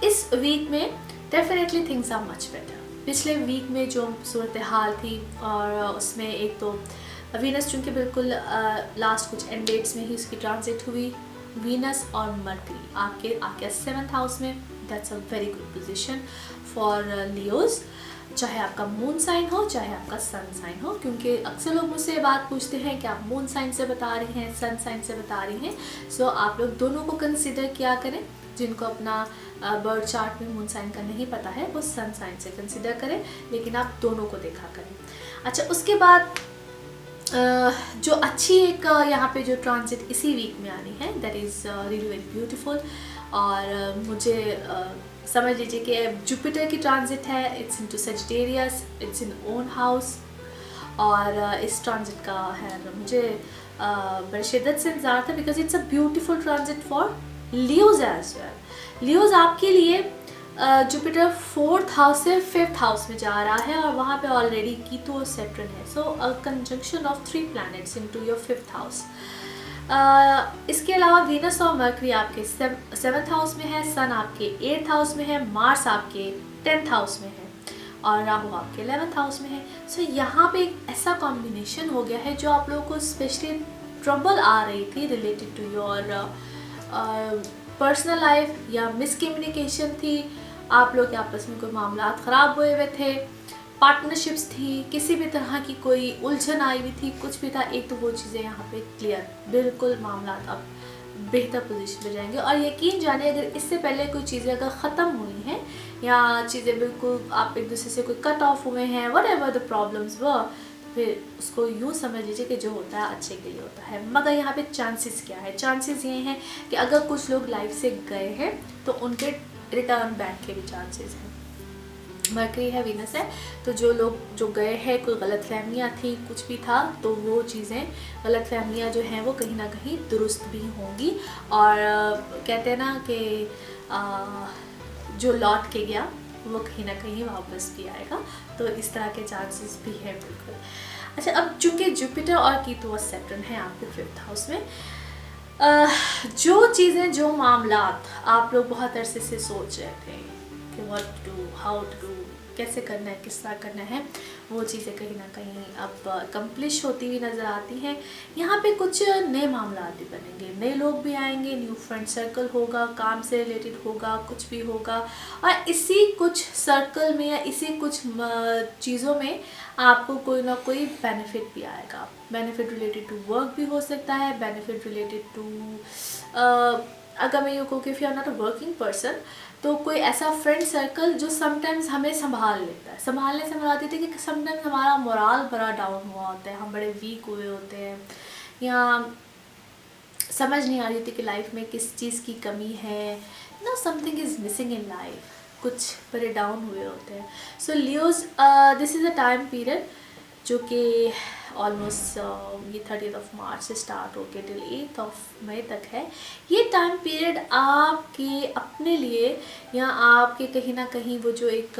इस वीक में definitely things are much better. पिछले वीक में जो सूरत हाल थी और उसमें एक तो वीनस चूँकि बिल्कुल लास्ट कुछ एंड डेट्स में ही उसकी ट्रांजिट हुई, वीनस और मर्करी आके 7th हाउस में। That's a very good position for Leos, चाहे आपका मून साइन हो चाहे आपका सन साइन हो, क्योंकि अक्सर लोग मुझसे बात पूछते हैं कि आप मून साइन से बता रही हैं, सन साइन से बता रही हैं। सो आप लोग दोनों को कंसिडर किया करें। जिनको अपना बर्थ चार्ट में मून साइन का नहीं पता है वो सन साइन से कंसिडर करें, लेकिन आप दोनों को देखा करें। अच्छा, उसके बाद जो अच्छी एक यहाँ पे जो ट्रांजिट इसी वीक में आनी है that is really very beautiful. और मुझे समझ लीजिए कि जुपिटर की ट्रांजिट है, it's into Sagittarius, it's in own house. और इस ट्रांजिट का है मुझे बड़ी शिद्दत से इंतजार था because it's a beautiful transit for Leos as well. Leos आपके लिए जुपिटर 4th हाउस से 5th हाउस में जा रहा है और वहाँ पे ऑलरेडी कीतु और सैटर्न है। So a conjunction of 3 planets into your 5th house. इसके अलावा वीनस और मर्करी आपके 7th हाउस में है, सन आपके 8th हाउस में है, मार्स आपके 10th हाउस में है और राहु आपके 11th हाउस में है। सो यहाँ पे एक ऐसा कॉम्बिनेशन हो गया है जो आप लोगों को स्पेशली ट्रबल आ रही थी related to your personal life या मिसकम्युनिकेशन थी, आप लोग के आपस में कोई मामला ख़राब हुए हुए थे, पार्टनरशिप्स थी, किसी भी तरह की कोई उलझन आई हुई थी, कुछ भी था, एक तो वो चीज़ें यहाँ पे क्लियर, बिल्कुल मामला अब बेहतर पोजीशन पे जाएंगे। और यकीन जाने अगर इससे पहले कोई चीज़ें अगर ख़त्म हुई हैं या चीज़ें बिल्कुल आप एक दूसरे से कोई कट ऑफ हुए हैं, वट एवर द प्रॉब्लम्स वर, फिर उसको यूँ समझ लीजिए कि जो होता है अच्छे के लिए होता है। मगर यहाँ पे चांसेस क्या है? चांसेस ये हैं कि अगर कुछ लोग लाइफ से गए हैं तो उनके रिटर्न बैक के भी चांसेस हैं। मरकरी है, वीनस है, तो जो लोग जो गए हैं, कोई गलत फहमियाँ थी, कुछ भी था, तो वो चीज़ें गलत फहमियाँ जो हैं वो कहीं ना कहीं दुरुस्त भी होंगी। और कहते हैं ना कि जो लौट के गया वो कहीं ना कहीं वापस भी आएगा, तो इस तरह के चांसेस भी हैं बिल्कुल। अच्छा, अब चूँकि जुपिटर और कीतु और सैटर्न है आपके 5th हाउस में, जो चीज़ें, जो मामलात आप लोग बहुत अरसे से सोच रहे थे कि what to do, how to do, कैसे करना है, किस तरह करना है, वो चीज़ें कहीं ना कहीं अब अकम्प्लिश होती हुई नज़र आती हैं। यहाँ पे कुछ नए मामला भी बनेंगे, नए लोग भी आएंगे, न्यू फ्रेंड सर्कल होगा, काम से रिलेटेड होगा, कुछ भी होगा। और इसी कुछ सर्कल में या इसी कुछ चीज़ों में आपको कोई ना कोई बेनिफिट भी आएगा। बेनिफिट रिलेटेड टू वर्क भी हो सकता है, बेनिफिट रिलेटेड टू अगर मैं ये कहूँ कि if you are not a working person, तो कोई ऐसा फ्रेंड सर्कल जो समटाइम्स हमें संभाल लेता है। संभालने से मराती थी कि समटाइम्स हमारा मोराल बड़ा डाउन हुआ होता है, हम बड़े वीक हुए होते हैं या समझ नहीं आ रही थी कि लाइफ में किस चीज़ की कमी है, ना something is missing in life, कुछ बड़े डाउन हुए होते हैं। So Leos, this is a time period जो कि ऑलमोस्ट ये 30th ऑफ मार्च से स्टार्ट होके टिल 8th ऑफ मई तक है। ये टाइम पीरियड आपके अपने लिए या आपके कहीं ना कहीं वो जो एक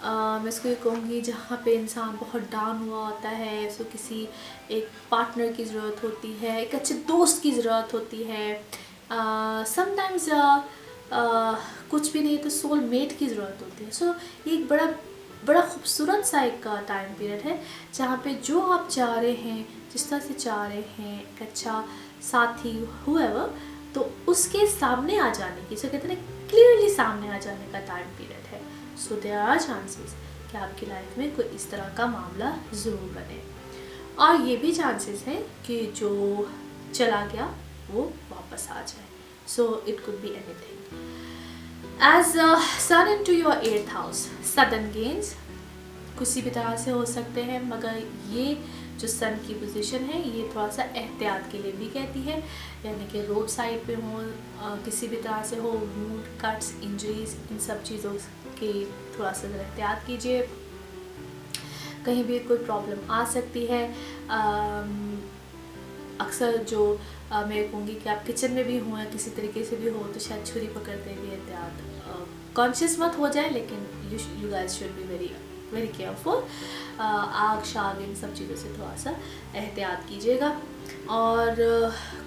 मैं इसको ये कहूँगी जहाँ पे इंसान बहुत डाउन हुआ होता है, उसको किसी एक पार्टनर की ज़रूरत होती है, एक अच्छे दोस्त की ज़रूरत होती है, समटाइम्स कुछ भी नहीं तो सोलमेट की ज़रूरत होती है। सो ये एक बड़ा खूबसूरत सा एक टाइम पीरियड है जहाँ पे जो आप चाह रहे हैं, जिस तरह से चाह रहे हैं, एक अच्छा साथी whoever, तो उसके सामने आ जाने की, सो कहते हैं क्लियरली सामने आ जाने का टाइम पीरियड है। सो देयर आर चांसेस कि आपकी लाइफ में कोई इस तरह का मामला ज़रूर बने, और ये भी चांसेस हैं कि जो चला गया वो वापस आ जाए। So it could be anything. As sun into your 8th house, sudden gains किसी भी तरह से हो सकते हैं, मगर ये जो सन की पोजीशन है ये थोड़ा सा एहतियात के लिए भी कहती है, यानी कि रोड साइड पे हो, किसी भी तरह से हो, वुंड, कट्स, इंजरीज, इन सब चीज़ों की थोड़ा सा एहतियात कीजिए। कहीं भी कोई प्रॉब्लम आ सकती है। अक्सर जो मैं कहूँगी कि आप किचन में भी हो या किसी तरीके से भी हो तो शायद छुरी पकड़ते भी एहतियात, कॉन्शियस मत हो जाए, लेकिन you guys should be very careful. आग शाग इन सब चीज़ों से थोड़ा सा एहतियात कीजिएगा। और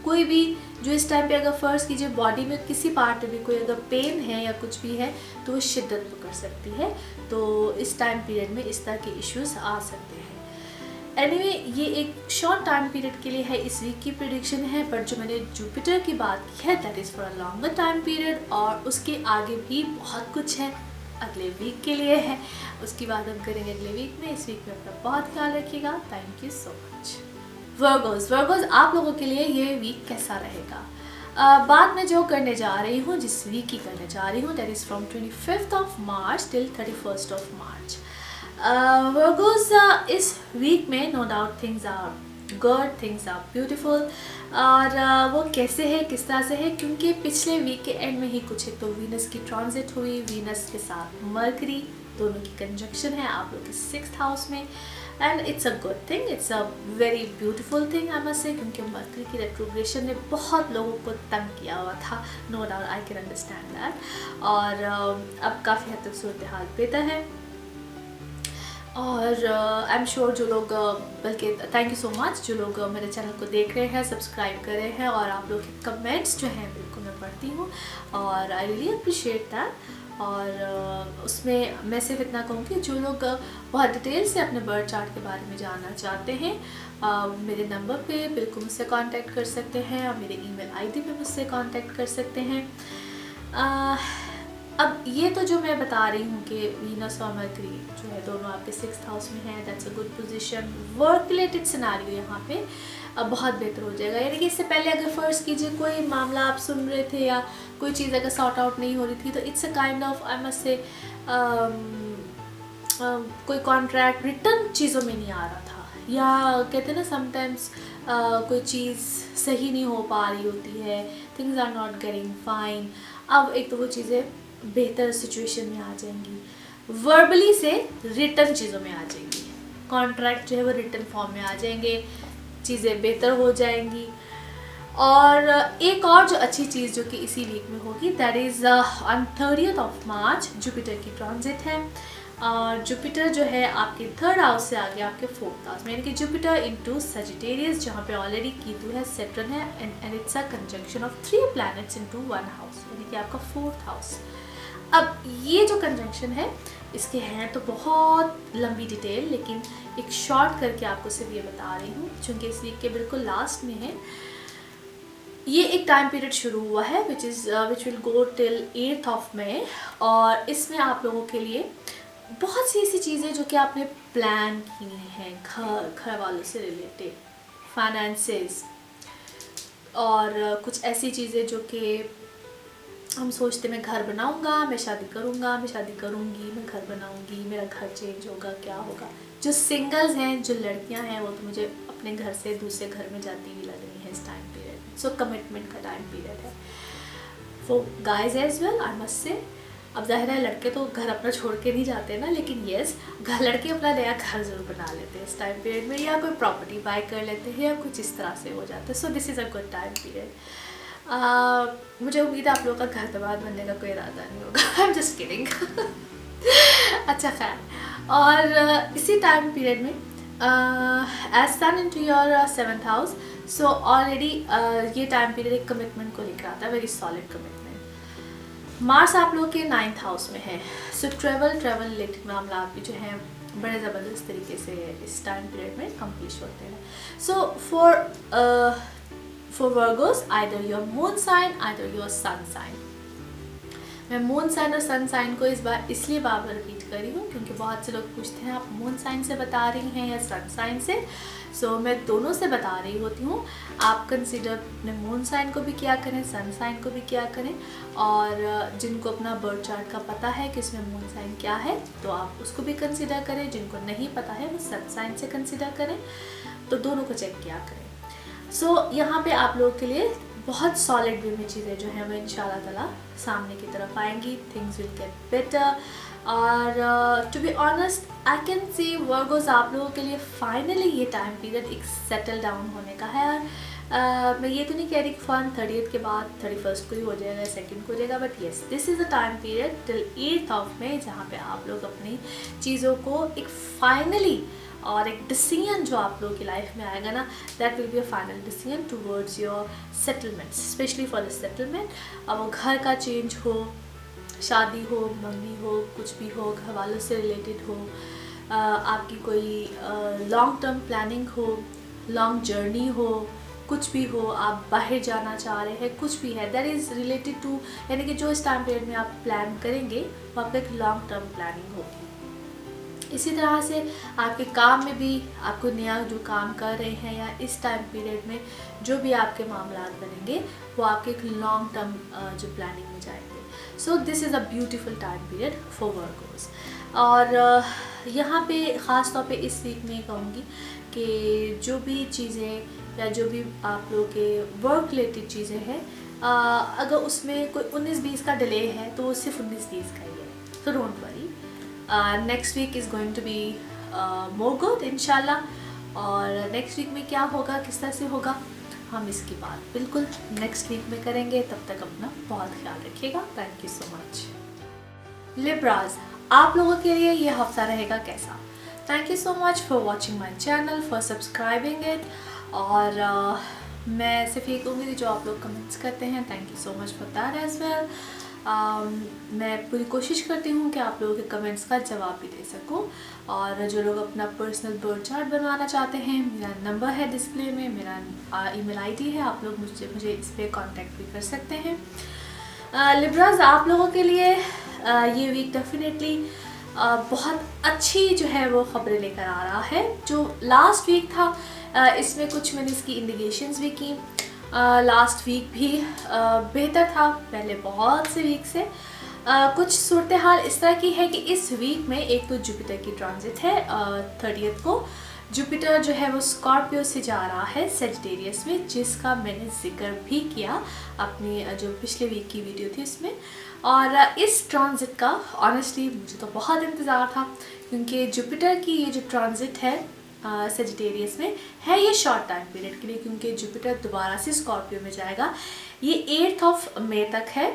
कोई भी जो इस टाइम पे अगर फ़र्ज़ कीजिए बॉडी में किसी पार्ट में भी कोई अगर पेन है या कुछ भी है तो वो शिद्दत पकड़ सकती है, तो इस टाइम पीरियड में इस तरह के इश्यूज आ सकते हैं। एनीवे, ये एक शॉर्ट टाइम पीरियड के लिए है, इस वीक की प्रेडिक्शन है, बट जो मैंने जुपिटर की बात की है that is for a longer time period, और उसके आगे भी बहुत कुछ है, अगले वीक के लिए है, उसकी बात हम करेंगे अगले वीक में। इस वीक में अपना बहुत ख्याल रखिएगा। Thank you so much. Virgo's आप लोगों के लिए ये वीक कैसा रहेगा? बाद में जो करने जा रही हूँ, जिस वीक की करने जा रही हूँ, that is from 25th of March till 31st of March. Virgos, इस वीक में no doubt things are good, things are beautiful, और वो कैसे है, किस तरह से है, क्योंकि पिछले वीक के एंड में ही कुछ एक तो वीनस की ट्रांजिट हुई, वीनस के साथ मरकरी, दोनों की कंजंक्शन है आप लोग के 6th हाउस में, and it's a good thing, it's a very beautiful thing I must से, क्योंकि मरकरी की रेट्रोग्रेशन ने बहुत लोगों को तंग किया हुआ था, no doubt, I can understand that, और अब काफ़ी हद तक सूरत हाल बेहतर है। और आई एम श्योर जो लोग, बल्कि थैंक यू सो मच जो लोग मेरे चैनल को देख रहे हैं, सब्सक्राइब कर रहे हैं, और आप लोग के कमेंट्स जो हैं बिल्कुल मैं पढ़ती हूँ, और आई रियली अप्रिशिएट दैट। और उसमें मैं सिर्फ इतना कहूँगी, जो लोग बहुत डिटेल से अपने बर्थ चार्ट के बारे में जानना चाहते हैं, मेरे नंबर पे बिल्कुल मुझसे कांटेक्ट कर सकते हैं, और मेरे ईमेल आईडी पे मुझसे कांटेक्ट कर सकते हैं। अब ये तो जो मैं बता रही हूँ कि वीनस और मरकरी जो है दोनों आपके 6th हाउस में है, that's a good position. Work related scenario यहाँ पे अब बहुत बेहतर हो जाएगा, यानी कि इससे पहले अगर फ़र्ज़ कीजिए कोई मामला आप सुन रहे थे या कोई चीज़ अगर सॉर्ट आउट नहीं हो रही थी, तो it's a kind of, I must से, कोई कॉन्ट्रैक्ट रिटर्न चीज़ों में नहीं आ रहा था, या कहते हैं ना समटाइम्स कोई चीज़ सही नहीं हो पा रही होती है, things are not getting fine. अब एक तो वो चीज़ें बेहतर सिचुएशन में आ जाएंगी, वर्बली से रिटर्न चीज़ों में आ जाएंगी, कॉन्ट्रैक्ट जो है वो रिटर्न फॉर्म में आ जाएंगे, चीज़ें बेहतर हो जाएंगी। और एक और जो अच्छी चीज़ जो कि इसी वीक में होगी, that is on 30th of March Jupiter की ट्रांजिट है, और जुपिटर जो है आपके 3rd हाउस से आगे आपके 4th हाउस में, यानी कि जुपिटर इनटू सजिटेरियस, जहाँ पे ऑलरेडी कीतु है, सैटर्न है, and it's a conjunction of 3 planets into 1 house, यानी कि आपका 4th हाउस। अब ये जो कंजंक्शन है इसके हैं तो बहुत लंबी डिटेल, लेकिन एक शॉर्ट करके आपको सिर्फ ये बता रही हूँ, क्योंकि इस वीक के बिल्कुल लास्ट में है। ये एक टाइम पीरियड शुरू हुआ है which will go till 8th of May, और इसमें आप लोगों के लिए बहुत सी ऐसी चीज़ें जो कि आपने प्लान की हैं, घर वालों से रिलेटेड, फाइनेंसेस, और कुछ ऐसी चीज़ें जो कि हम सोचते मैं घर बनाऊंगा, मैं शादी करूंगा, मैं शादी करूंगी, मैं घर बनाऊंगी, मेरा घर चेंज होगा, क्या होगा। जो सिंगल्स हैं, जो लड़कियां हैं, वो तो मुझे अपने घर से दूसरे घर में जाती हुई लग रही हैं इस टाइम पीरियड में। सो कमिटमेंट का टाइम पीरियड है for guys as well, I must say. अब जाहिर है लड़के तो घर अपना छोड़ के नहीं जाते ना, लेकिन येस, लड़के अपना नया घर ज़रूर बना लेते हैं इस टाइम पीरियड में, या कोई प्रॉपर्टी बाय कर लेते हैं, या कुछ इस तरह से हो जाता है। So this is a good time period. मुझे उम्मीद है आप लोगों का घर दबाद बनने का कोई इरादा नहीं होगा, आई एम जस्ट किडिंग। अच्छा खैर, और इसी टाइम पीरियड में as sun into your 7th house, so already ये टाइम पीरियड एक कमिटमेंट को लेकर आता है, वेरी सॉलिड कमिटमेंट। मार्स आप लोगों के 9th हाउस में है, सो ट्रेवल रिलेटेड मामला भी जो है बड़े ज़बरदस्त तरीके से इस टाइम पीरियड में कंप्लीट होते हैं. So for Virgos either your moon sign either your sun sign. मैं मून साइन और सन साइन को इस बार इसलिए बार रिपीट कर रही हूँ क्योंकि बहुत से लोग पूछते हैं आप मून साइन से बता रही हैं या सन साइन से. सो मैं दोनों से बता रही होती हूँ. आप कंसिडर अपने मून साइन को भी किया करें, सन साइन को भी किया करें. और जिनको अपना बर्थ चार्ट का पता है कि इसमें मून साइन क्या है तो आप उसको भी कंसिडर करें. जिनको नहीं पता है वो सन साइन से कंसिडर करें. तो दोनों को चेक किया करें. सो यहाँ पे आप लोगों के लिए बहुत सॉलिड वे में चीज़ें जो हैं वो इंशाल्लाह ताला सामने की तरफ आएंगी. Things will get better. और to be honest I can see Virgos आप लोगों के लिए फाइनली ये टाइम पीरियड एक सेटल डाउन होने का है. और मैं ये तो नहीं कह रही कि फ़ौरन 30th के बाद 31st को ही हो जाएगा, 2nd को हो जाएगा. But yes, this is a time period till 8th of May जहाँ पे आप लोग अपनी चीज़ों को एक फाइनली और एक डिसीजन जो आप लोगों की लाइफ में आएगा ना, that will be a final decision towards your settlements, specially for the settlement. अब वो घर का चेंज हो, शादी हो, मम्मी हो, कुछ भी हो, घर वालों से रिलेटेड हो, आपकी कोई लॉन्ग टर्म प्लानिंग हो, लॉन्ग जर्नी हो, कुछ भी हो, आप बाहर जाना चाह रहे हैं, कुछ भी है दैट इज़ रिलेटेड टू, यानी कि जो इस टाइम पीरियड में आप प्लान करेंगे वो आपका एक लॉन्ग टर्म प्लानिंग होगी. इसी तरह से आपके काम में भी आपको नया जो काम कर रहे हैं या इस टाइम पीरियड में जो भी आपके मामलात बनेंगे वो आपके एक लॉन्ग टर्म जो प्लानिंग में जाएंगे. So this is a beautiful time period for Virgo's. और यहाँ पे ख़ास तौर पे इस वीक में कहूँगी कि जो भी चीज़ें या जो भी आप लोगों के वर्क रिलेटेड चीज़ें हैं, अगर उसमें कोई 19-20 का डिले है तो वो सिर्फ 19-20 का ही है. So don't worry, next week is going to be more good इंशाल्लाह. और नेक्स्ट वीक में क्या होगा, किस तरह से होगा, हम इसकी बात बिल्कुल नेक्स्ट वीक में करेंगे. तब तक अपना बहुत ख्याल रखिएगा. Thank you so much. लिब्राज, आप लोगों के लिए ये हफ्ता रहेगा कैसा? Thank you so much for watching my channel, for subscribing it. और मैं सिर्फ ये कहूँगी जो आप लोग कमेंट्स करते हैं, thank you so much for that as well. मैं पूरी कोशिश करती हूँ कि आप लोगों के कमेंट्स का जवाब भी दे सकूँ. और जो लोग अपना पर्सनल बर्थ चार्ट बनवाना चाहते हैं, मेरा नंबर है डिस्प्ले में, मेरा ईमेल आईडी है, आप लोग मुझे इस पर कांटेक्ट भी कर सकते हैं. लिब्राज, आप लोगों के लिए ये वीक डेफिनेटली बहुत अच्छी जो है वो खबरें लेकर आ रहा है. जो लास्ट वीक था इसमें कुछ मैंने इसकी इंडिकेशंस भी की. लास्ट वीक भी बेहतर था पहले बहुत से वीक से. कुछ सूरत हाल इस तरह की है कि इस वीक में एक तो जुपिटर की ट्रांजिट है 30th को. जुपिटर जो है वो स्कॉर्पियो से जा रहा है सेजिटेरियस में, जिसका मैंने जिक्र भी किया अपनी जो पिछले वीक की वीडियो थी उसमें. और इस ट्रांजिट का ऑनेस्टली मुझे तो बहुत इंतज़ार था क्योंकि जुपिटर की ये जो ट्रांजिट है सेजिटेरियस में है ये शॉर्ट टाइम पीरियड के लिए, क्योंकि जुपिटर दोबारा से स्कॉर्पियो में जाएगा. ये 8th ऑफ मे तक है.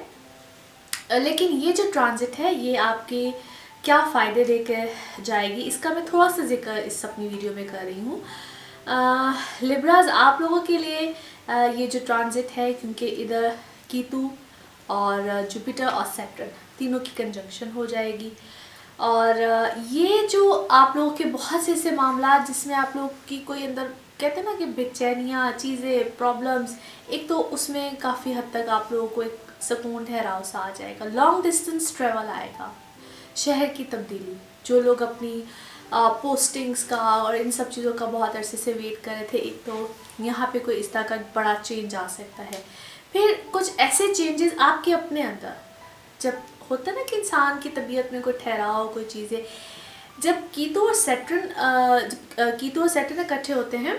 लेकिन ये जो ट्रांजिट है ये आपके क्या फ़ायदे देकर जाएगी इसका मैं थोड़ा सा जिक्र इस अपनी वीडियो में कर रही हूँ. लिब्राज, आप लोगों के लिए ये जो ट्रांजिट है, क्योंकि इधर कीतु और जुपिटर और सैटर्न तीनों की कंजंक्शन हो जाएगी. और ये जो आप लोगों के बहुत से ऐसे मामला जिसमें आप लोग की कोई अंदर कहते हैं ना कि बेचैनियाँ, चीज़ें, प्रॉब्लम्स, एक तो उसमें काफ़ी हद तक आप लोगों को एक सुकून ठहराव सा आ जाएगा. लॉन्ग डिस्टेंस ट्रेवल आएगा, शहर की तब्दीली, जो लोग अपनी पोस्टिंग्स का और इन सब चीज़ों का बहुत अरसे से वेट कर रहे थे, एक तो यहाँ पे कोई इस तरह का बड़ा चेंज आ सकता है. फिर कुछ ऐसे चेंजेस आपके अपने अंदर, जब होता है ना कि इंसान की तबीयत में कोई ठहराव, कोई चीज़ें, जब कीतु और सैटर्न इकट्ठे होते हैं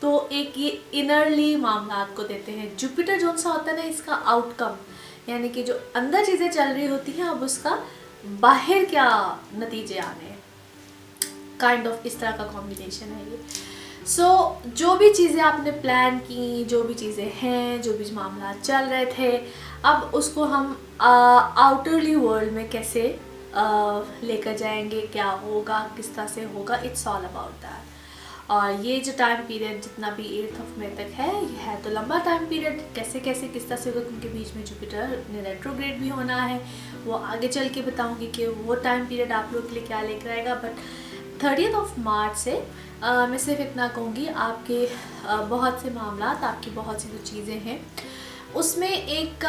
तो एक ये इनरली मामला को देते हैं. जुपिटर जो सा होता है ना, इसका आउटकम, यानी कि जो अंदर चीज़ें चल रही होती हैं अब उसका बाहर क्या नतीजे आने हैं, काइंड ऑफ इस तरह का कॉम्बिनेशन है ये. सो जो भी चीज़ें आपने प्लान की, जो भी चीज़ें हैं, जो भी मामला चल रहे थे, अब उसको हम आउटरली वर्ल्ड में कैसे लेकर जाएंगे, क्या होगा, किस तरह से होगा, इट्स ऑल अबाउट दैट. और ये जो टाइम पीरियड जितना भी 8th ऑफ मई तक है, ये है तो लंबा टाइम पीरियड। कैसे कैसे किस तरह से होगा, क्योंकि बीच में जुपिटर ने रेट्रोग्रेड भी होना है, वो आगे चल के बताऊंगी कि वो टाइम पीरियड आप लोग के लिए क्या लेकर आएगा। बट 30th ऑफ मार्च से मैं सिर्फ इतना कहूँगी, आपके बहुत से मामलात, आपकी बहुत सी जो चीज़ें हैं उसमें एक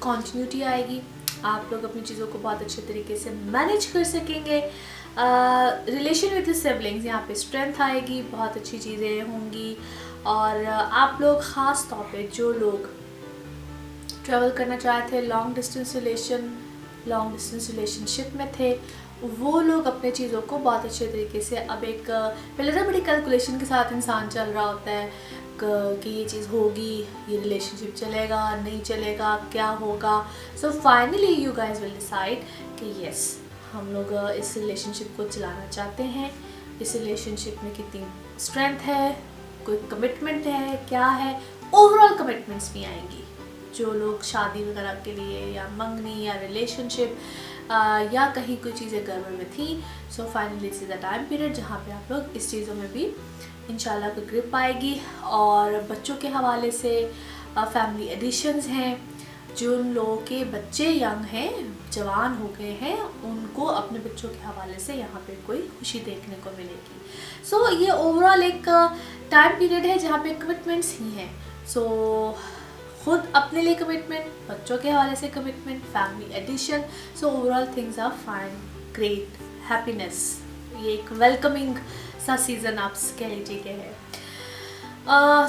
कॉन्टिन्यूटी आएगी। आप लोग अपनी चीज़ों को बहुत अच्छे तरीके से मैनेज कर सकेंगे। रिलेशन विद सिबलिंग्स, यहाँ पे स्ट्रेंथ आएगी, बहुत अच्छी चीज़ें होंगी। और आप लोग ख़ास तौर पे जो लोग ट्रैवल करना चाहते थे, लॉन्ग डिस्टेंस रिलेशनशिप में थे, वो लोग अपने चीज़ों को बहुत अच्छे तरीके से, अब एक पहले तो बड़ी कैलकुलेशन के साथ इंसान चल रहा होता है कि ये चीज़ होगी, ये रिलेशनशिप चलेगा नहीं चलेगा, क्या होगा। So finally you guys will decide कि यस, हम लोग इस रिलेशनशिप को चलाना चाहते हैं, इस रिलेशनशिप में कितनी स्ट्रेंथ है, कोई कमिटमेंट है, क्या है। ओवरऑल कमिटमेंट्स भी आएंगी। जो लोग शादी वगैरह के लिए या मंगनी या रिलेशनशिप या कहीं कोई चीज़ें गड़बड़ में थी, so finally it's the time period जहाँ पे आप लोग इस चीज़ों में भी इंशाल्लाह कोई ग्रिप आएगी। और बच्चों के हवाले से फैमिली एडिशंस हैं, जिन लोगों के बच्चे यंग हैं, जवान हो गए हैं, उनको अपने बच्चों के हवाले से यहाँ पे कोई खुशी देखने को मिलेगी। सो ये ओवरऑल एक टाइम पीरियड है जहाँ पे कमिटमेंट्स ही हैं। सो खुद अपने लिए कमिटमेंट, बच्चों के हवाले से commitment, family addition. So overall things are fine, great, happiness. ये एक वेलकमिंग सा सीज़न आप कह लीजिए कि है।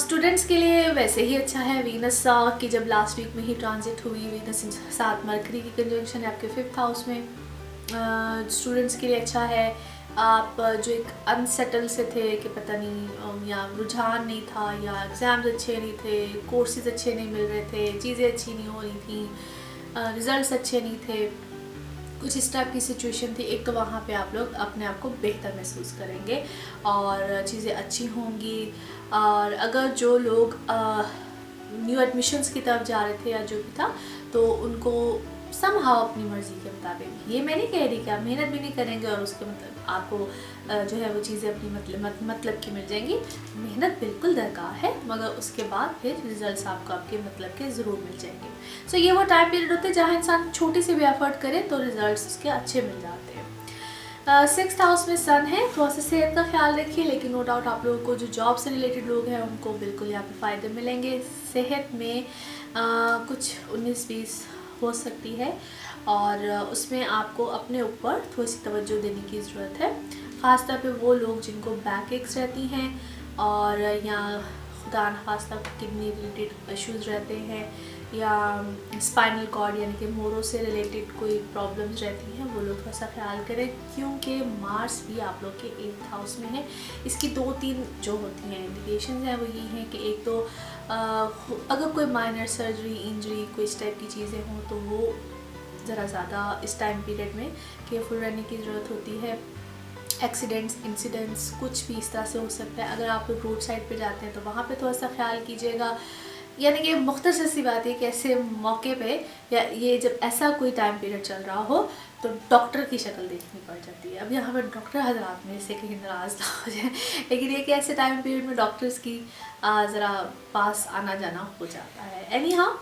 स्टूडेंट्स के लिए वैसे ही अच्छा है। वीनस की जब लास्ट वीक में ही ट्रांजिट हुई, वीनस 7 मरकरी की कंजंक्शन है आपके 5th हाउस में, स्टूडेंट्स के लिए अच्छा है। आप जो एक अनसेटल से थे कि पता नहीं या रुझान नहीं था, या एग्ज़ाम्स अच्छे नहीं थे, कोर्सेज अच्छे नहीं मिल रहे थे, चीज़ें अच्छी नहीं हो रही थी, रिज़ल्ट्स अच्छे नहीं थे, कुछ इस टाइप की सिचुएशन थी, एक तो वहाँ पे आप लोग अपने आप को बेहतर महसूस करेंगे और चीज़ें अच्छी होंगी। और अगर जो लोग न्यू एडमिशन्स की तरफ जा रहे थे या जो भी था, तो उनको समहाउ अपनी मर्ज़ी के मुताबिक, ये मैं नहीं कह रही कि आप मेहनत भी नहीं करेंगे और उसके मतलब आपको जो है वो चीज़ें अपनी मतलब की मिल जाएंगी। मेहनत बिल्कुल दरकार है, मगर उसके बाद फिर रिजल्ट्स आपको आपके मतलब के ज़रूर मिल जाएंगे। सो ये वो टाइम पीरियड होते हैं जहाँ इंसान छोटी सी भी एफर्ट करे तो रिजल्ट्स उसके अच्छे मिल जाते हैं। 6th हाउस में सन है, थोड़ा सा सेहत का ख्याल रखिए, लेकिन नो डाउट आप लोगों को जो जॉब से रिलेटेड लोग हैं उनको बिल्कुल यहाँ पे फ़ायदे मिलेंगे। सेहत में कुछ 19-20 हो सकती है और उसमें आपको अपने ऊपर थोड़ी सी तवज्जो देने की ज़रूरत है। ख़ास तौर पे वो लोग जिनको बैक एक्स रहती हैं और या खुदा न खास्ता किडनी रिलेटेड इश्यूज़ रहते हैं, या स्पाइनल कॉर्ड यानी कि मोरों से रिलेटेड कोई प्रॉब्लम्स रहती हैं, वो लोग थोड़ा सा ख्याल करें, क्योंकि मार्स भी आप लोग के 8th हाउस में है। इसकी 2-3 जो होती हैं इंडिकेशंस हैं वो ये हैं कि एक तो अगर कोई माइनर सर्जरी, इंजरी, कोई इस टाइप की चीज़ें हों तो वो ज़रा ज़्यादा इस टाइम पीरियड में केयरफुल रहने की ज़रूरत होती है। एक्सीडेंट्स, इंसिडेंट्स कुछ भी इस तरह से हो सकता है। अगर आप रोड साइड पे जाते हैं तो वहाँ पे थोड़ा सा ख्याल कीजिएगा। यानी कि मुख्तसर सी बात है कि ऐसे मौके पे या ये जब ऐसा कोई टाइम पीरियड चल रहा हो तो डॉक्टर की शक्ल देखनी पड़ जाती है। अब यहाँ पर डॉक्टर हजरात में से कहीं नाराज़ ना हो जाए, लेकिन ये कि ऐसे टाइम पीरियड में डॉक्टर्स की ज़रा पास आना जाना हो जाता है। एनी हाँ,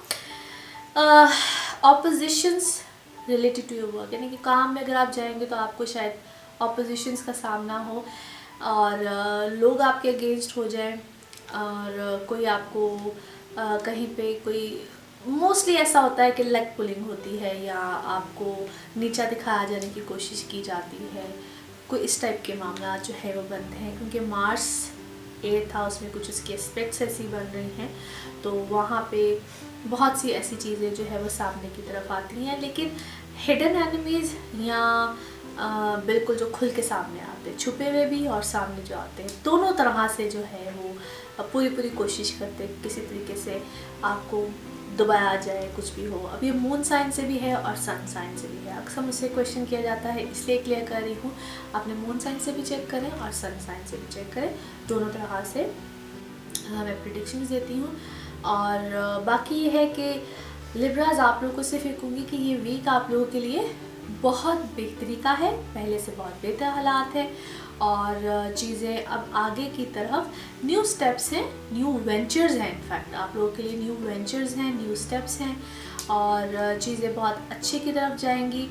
oppositions related to your work, यानी कि काम में अगर आप जाएंगे तो आपको शायद ऑपोजिशंस का सामना हो और लोग आपके अगेंस्ट हो जाएं और कोई आपको कहीं पे कोई, मोस्टली ऐसा होता है कि लेग पुलिंग होती है या आपको नीचा दिखाया जाने की कोशिश की जाती है, कोई इस टाइप के मामला जो है वो बनते हैं, क्योंकि मार्स 8th हाउस में कुछ उसकी एस्पेक्ट्स ऐसी बन रही हैं तो वहाँ पे बहुत सी ऐसी चीज़ें जो है वो सामने की तरफ आती हैं। लेकिन हिडन एनिमीज़ या बिल्कुल जो खुल के सामने आते हैं, छुपे हुए भी और सामने जो आते हैं, दोनों तरह से जो है वो पूरी कोशिश करते किसी तरीके से आपको दबाया जाए, कुछ भी हो। अब ये मून साइन से भी है और सन साइन से भी है। अक्सर मुझसे क्वेश्चन किया जाता है, इसलिए क्लियर कर रही हूँ, आपने मून साइन से भी चेक करें और सन साइन से भी चेक करें, दोनों तरह से मैं प्रेडिक्शंस देती हूँ। और बाकी ये है कि लिब्राज, आप लोगों को सिर्फ ये कहूँगी कि ये वीक आप लोगों के लिए बहुत बेहतरी का है, पहले से बहुत बेहतर हालात है और चीज़ें अब आगे की तरफ न्यू स्टेप्स हैं, न्यू वेंचर्स हैं। इनफैक्ट आप लोगों के लिए न्यू वेंचर्स हैं, न्यू स्टेप्स हैं और चीज़ें बहुत अच्छे की तरफ जाएंगी।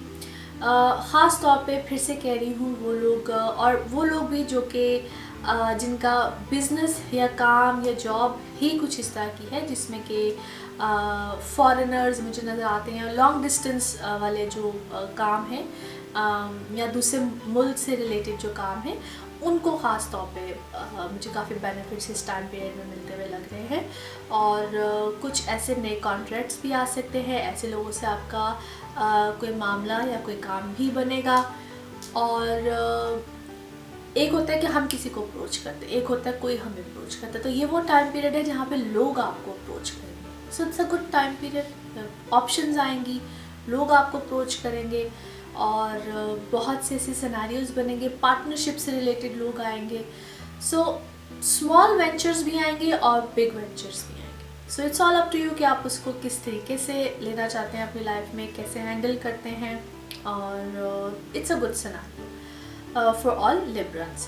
ख़ास तौर पे फिर से कह रही हूँ वो लोग और वो लोग भी जो कि जिनका बिज़नेस या काम या जॉब ही कुछ इस तरह की है जिसमें कि फॉरेनर्स मुझे नज़र आते हैं, लॉन्ग डिस्टेंस वाले जो काम है या दूसरे मुल्क से रिलेटेड जो काम है, उनको ख़ास तौर पे मुझे काफ़ी बेनिफिट्स इस टाइम पीरियड में मिलते हुए लग रहे हैं। और कुछ ऐसे नए कॉन्ट्रैक्ट्स भी आ सकते हैं, ऐसे लोगों से आपका कोई मामला या कोई काम भी बनेगा। और एक होता है कि हम किसी को अप्रोच करते हैं, एक होता है कोई हमें अप्रोच करता है। तो ये वो टाइम पीरियड है जहाँ पे लोग आपको अप्रोच करेंगे। सो it's a good time period, options आएंगी, लोग आपको अप्रोच करेंगे और बहुत से ऐसे सिनेरियोज बनेंगे, पार्टनरशिप से रिलेटेड लोग आएंगे। सो स्मॉल वेंचर्स भी आएंगे और बिग वेंचर्स भी आएंगे। So it's all up to you कि आप उसको किस तरीके से लेना चाहते हैं अपनी लाइफ में, कैसे हैंडल करते हैं। और it's a good scenario for all Libras.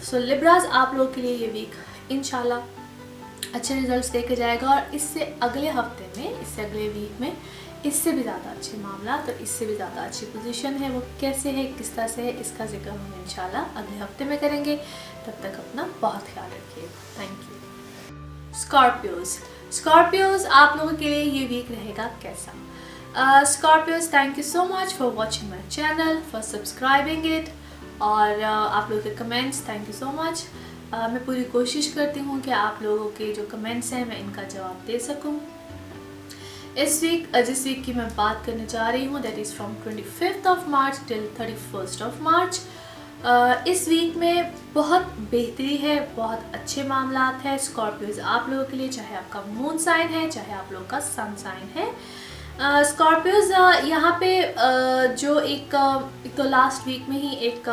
So Libras आप लोगों के लिए ये वीक इंशाल्लाह अच्छे रिजल्ट्स देके जाएगा और इससे अगले हफ्ते में, इससे अगले वीक में इससे भी ज़्यादा अच्छे मामला और इससे भी ज़्यादा अच्छी पोजीशन है। वो कैसे है, किस तरह से है, इसका जिक्र हम इंशाल्लाह अगले हफ्ते में करेंगे। तब तक अपना बहुत ख्याल रखिए। Thank you. स्कॉर्पियोज आप लोगों के लिए ये वीक रहेगा कैसा? Scorpios, thank you so much for watching my channel, for subscribing it और आप लोगों के comments, thank you so much. मैं पूरी कोशिश करती हूँ कि आप लोगों के जो कमेंट्स हैं मैं इनका जवाब दे सकूँ। इस वीक जिस वीक की मैं बात करने जा रही हूँ that is from 25th of March till 31st of March. इस वीक में बहुत बेहतरी है, बहुत अच्छे मामलात हैं स्कॉर्पियोज आप लोगों के लिए, चाहे आपका मून साइन है, चाहे आप लोगों का सन साइन है। स्कॉर्पियोज यहाँ पे जो एक तो लास्ट वीक में ही एक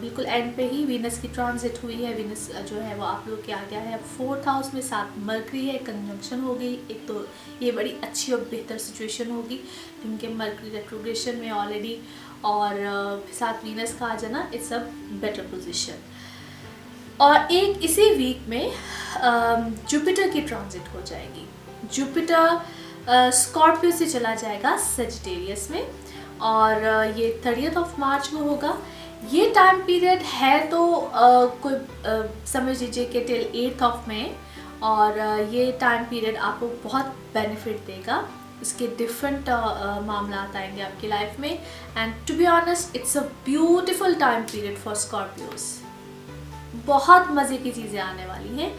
बिल्कुल एंड पे ही वीनस की ट्रांजिट हुई है। वीनस जो है वो आप लोग के आ गया है 4th हाउस में, साथ मरकरी है, कंजंक्शन हो गई। एक तो ये बड़ी अच्छी और बेहतर सिचुएशन होगी जिनके मरकरी रेट्रोग्रेशन में ऑलरेडी और साथ वीनस का आ जाना, इट्स अ बेटर पोजिशन। और एक इसी वीक में जुपिटर की ट्रांजिट हो जाएगी। जुपिटर स्कॉर्पियो से चला जाएगा सजिटेरियस में और ये 30th ऑफ मार्च को होगा। ये टाइम पीरियड है तो कोई समझ लीजिए कि टिल 8th ऑफ मई और ये टाइम पीरियड आपको बहुत बेनिफिट देगा। इसके डिफरेंट मामला आएंगे आपकी लाइफ में and to be honest it's a beautiful time period for Scorpios. बहुत मज़े की चीज़ें आने वाली हैं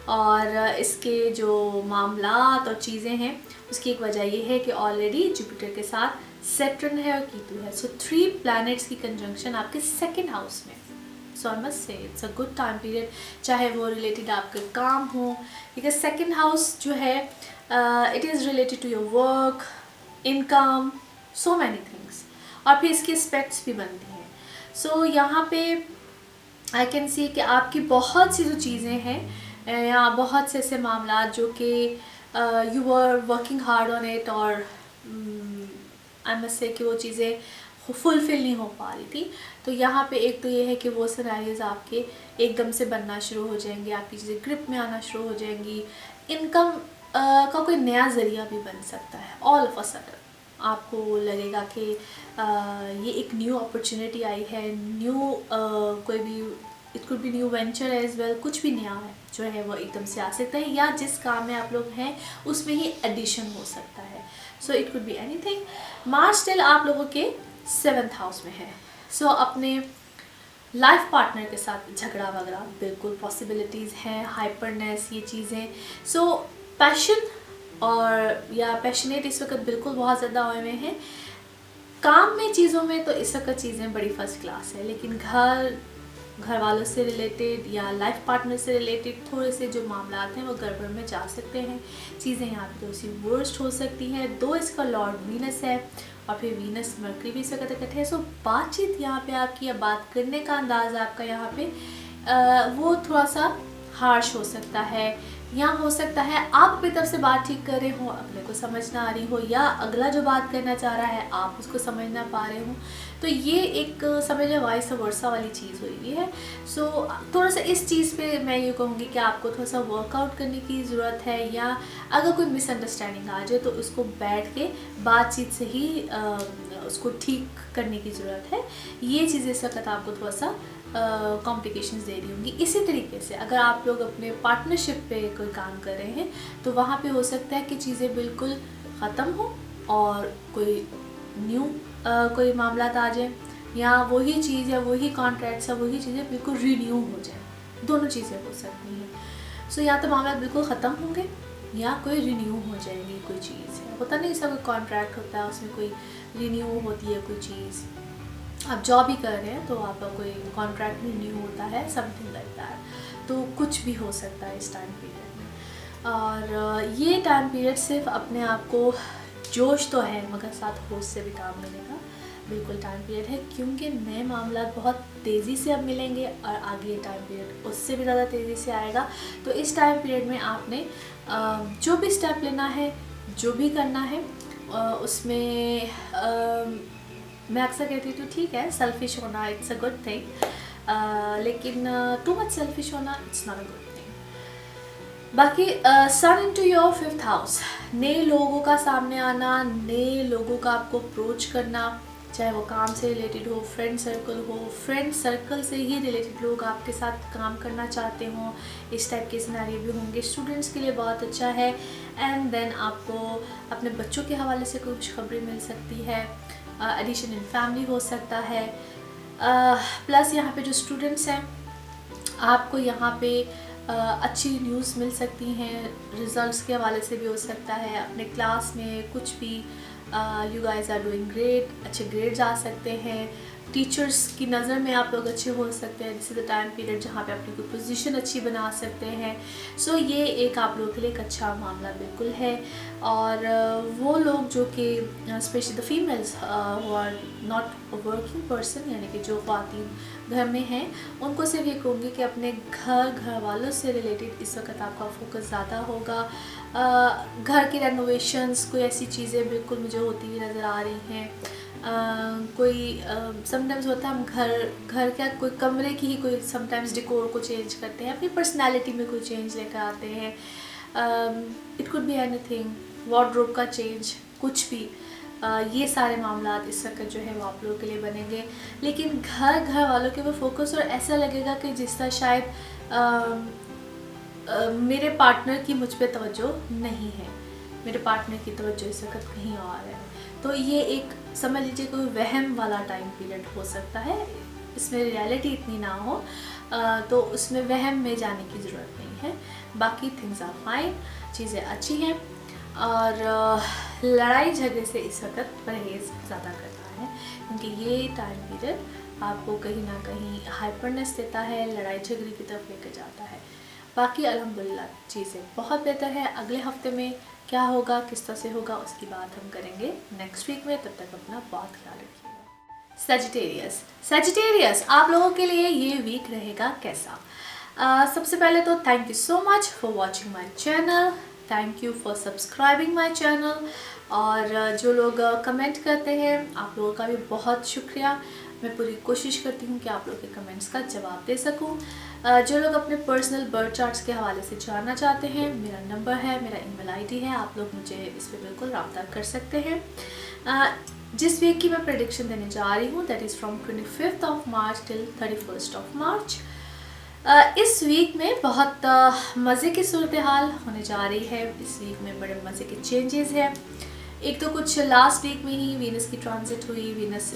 और इसके जो मामलात और चीज़ें हैं उसकी एक वजह ये है कि ऑलरेडी जुपिटर के साथ सैटर्न है और कीतु है। सो 3 प्लैनेट्स की कंजंक्शन आपके 2nd हाउस में। So I must say it's a good time period, चाहे वो रिलेटेड आपके काम हो, बिकॉज 2nd हाउस जो है it is related to your work, income, so many things और फिर इसके एस्पेक्ट्स भी बनती हैं। सो यहाँ पे आई कैन सी कि आपकी बहुत सी जो चीज़ें हैं या बहुत से ऐसे मामला जो कि you were working hard on it और आई मस्ट से कि वो चीज़ें फुलफिल नहीं हो पा रही थी। तो यहाँ पे एक तो ये है कि वो सिनेरियोज आपके एकदम से बनना शुरू हो जाएंगे, आपकी चीज़ें ग्रिप में आना शुरू हो जाएंगी, इनकम का कोई नया ज़रिया भी बन सकता है। ऑल ऑफ अ सडन आपको लगेगा कि ये एक न्यू अपॉर्चुनिटी आई है, न्यू कोई भी it could be new venture as well, कुछ भी नया है जो है वो एकदम से आ सकता है या जिस काम में आप लोग हैं उसमें ही एडिशन हो सकता है। सो it could be anything. March till आप लोगों के 7th हाउस में है। सो अपने लाइफ पार्टनर के साथ झगड़ा वगैरह बिल्कुल पॉसिबिलिटीज़ हैं, हाइपरनेस, ये चीज़ें। सो पैशन और या पैशनेट इस वक्त बिल्कुल बहुत ज़्यादा हुए में हैं। काम में चीज़ों में तो इस वक्त चीज़ें बड़ी फर्स्ट क्लास है, लेकिन घर वालों से रिलेटेड या लाइफ पार्टनर से रिलेटेड थोड़े से जो मामला हैं वो गड़बड़ में जा सकते हैं। चीज़ें यहाँ पे थोड़ी सी वर्स्ट हो सकती हैं। 2 इसका लॉर्ड वीनस है और फिर वीनस मरकरी भी इस वक्त इकट्ठे है। सो बातचीत यहाँ पे आपकी या बात करने का अंदाज़ आपका यहाँ पे वो थोड़ा सा हार्श हो सकता है या हो सकता है आप अपनी तरफ से बात ठीक कर रहे हो, अगले को समझ ना आ रही हो, या अगला जो बात करना चाह रहा है आप उसको समझ ना पा रहे हो। तो ये एक समझ लो वाइस वर्सा वाली चीज़ हुई हुई है। सो थोड़ा सा इस चीज़ पे मैं ये कहूँगी कि आपको थोड़ा सा वर्कआउट करने की ज़रूरत है, या अगर कोई मिसअंडरस्टैंडिंग आ जाए तो उसको बैठ के बातचीत से ही उसको ठीक करने की ज़रूरत है। ये चीज़ें इस वक्त आपको थोड़ा सा कॉम्प्लिकेशंस दे रही होंगी। इसी तरीके से अगर आप लोग अपने पार्टनरशिप पे कोई काम कर रहे हैं तो वहाँ पे हो सकता है कि चीज़ें बिल्कुल ख़त्म हो और कोई न्यू कोई मामला आ जाए, या वही चीज़ या वही कॉन्ट्रैक्ट्स या वही चीज़ें बिल्कुल रीन्यू हो जाए। दोनों चीज़ें हो सकती हैं। सो या तो मामला बिल्कुल ख़त्म होंगे या कोई रिन्यू हो जाएगी कोई चीज़। होता नहीं, ऐसा कोई कॉन्ट्रैक्ट होता है उसमें कोई रिन्यू होती है कोई चीज़। आप जॉब ही कर रहे हैं तो आपका कोई कॉन्ट्रैक्ट रिन्यू होता है, समथिंग लाइक दैट। तो कुछ भी हो सकता है इस टाइम पीरियड में। और ये टाइम पीरियड सिर्फ अपने आप को जोश तो है मगर साथ होश से भी काम लेने का बिल्कुल टाइम पीरियड है, क्योंकि नए मामला बहुत तेज़ी से अब मिलेंगे और आगे ये टाइम पीरियड उससे भी ज़्यादा तेज़ी से आएगा। तो इस टाइम पीरियड में आपने जो भी स्टेप लेना है, जो भी करना है उसमें मैं अक्सर कहती हूँ तो ठीक है सेल्फिश होना इट्स अ गुड थिंग, लेकिन टू मच सेल्फिश होना it's not a good thing. बाकी सन इनटू योर 5th हाउस, नए लोगों का सामने आना, नए लोगों का आपको अप्रोच करना, चाहे वो काम से रिलेटेड हो, फ्रेंड सर्कल से ही रिलेटेड लोग आपके साथ काम करना चाहते हों, इस टाइप के सिनेरियो भी होंगे। स्टूडेंट्स के लिए बहुत अच्छा है। एंड देन आपको अपने बच्चों के हवाले से कुछ खबरें मिल सकती है, एडिशन इन फैमिली हो सकता है। प्लस यहाँ पे जो स्टूडेंट्स हैं आपको यहाँ पे अच्छी न्यूज़ मिल सकती हैं, रिजल्ट्स के हवाले से भी हो सकता है, अपने क्लास में कुछ भी you guys are doing great, अच्छे ग्रेड्स आ सकते हैं, टीचर्स की नज़र में आप लोग अच्छे हो सकते हैं। This is the time period जहाँ पे अपनी कोई पोजीशन अच्छी बना सकते हैं। सो ये एक आप लोगों के लिए एक अच्छा मामला बिल्कुल है। और वो लोग जो कि specially the females who are not a working person, यानी कि जो ख़वातीन घर में हैं, उनको सिर्फ ये कहूँगी कि अपने घर वालों से रिलेटेड इस वक्त आपका फोकस ज़्यादा होगा। घर की रेनोवेशंस, कोई ऐसी चीज़ें बिल्कुल मुझे होती हुई नज़र आ रही हैं। कोई समटाइम्स होता है हम घर क्या कोई कमरे की ही कोई समटाइम्स डिकोर को चेंज करते हैं, अपनी पर्सनालिटी में कोई चेंज लेकर आते हैं। It could be anything, wardrobe का चेंज, कुछ भी। ये सारे मामला इस वक्त जो है वो आप लोगों के लिए बनेंगे। लेकिन घर वालों के वो फोकस, और ऐसा लगेगा कि जिस तरह शायद मेरे पार्टनर की मुझ पे तवज्जो नहीं है, मेरे पार्टनर की तवज्जो इस वक्त कहीं और है। तो ये एक समझ लीजिए कोई वहम वाला टाइम पीरियड हो सकता है, इसमें रियलिटी इतनी ना हो, तो उसमें वहम में जाने की ज़रूरत नहीं है। बाकी थिंग्स आर फाइन, चीज़ें अच्छी हैं। और लड़ाई झगड़े से इस वक्त परहेज़ ज़्यादा करना है, क्योंकि ये टाइम पीरियड आपको कहीं ना कहीं हाइपरनेस देता है, लड़ाई झगड़े की तरफ लेकर जाता है। बाकी अल्हम्दुलिल्लाह चीज़ें बहुत बेहतर है। अगले हफ्ते में क्या होगा, किस तरह से होगा, उसकी बात हम करेंगे नेक्स्ट वीक में। तब तक अपना बहुत ख्याल रखिएगा। सजिटेरियस आप लोगों के लिए ये वीक रहेगा कैसा? सबसे पहले तो thank you so much for watching my channel, thank you for subscribing my channel. और जो लोग कमेंट करते हैं आप लोगों का भी बहुत शुक्रिया। मैं पूरी कोशिश करती हूँ कि आप लोग के कमेंट्स का जवाब दे सकूँ। जो लोग अपने पर्सनल बर्थ चार्ट्स के हवाले से जानना चाहते हैं, मेरा नंबर है, मेरा ईमेल आईडी है, आप लोग मुझे इस पर बिल्कुल रब्ता कर सकते हैं। जिस वीक की मैं प्रेडिक्शन देने जा रही हूँ that is from 25th of March till 31st of March. इस वीक में बहुत मज़े की सूरत हाल होने जा रही है। इस वीक में बड़े मज़े के चेंजेस हैं। एक तो कुछ लास्ट वीक में ही वीनस की ट्रांजिट हुई, वीनस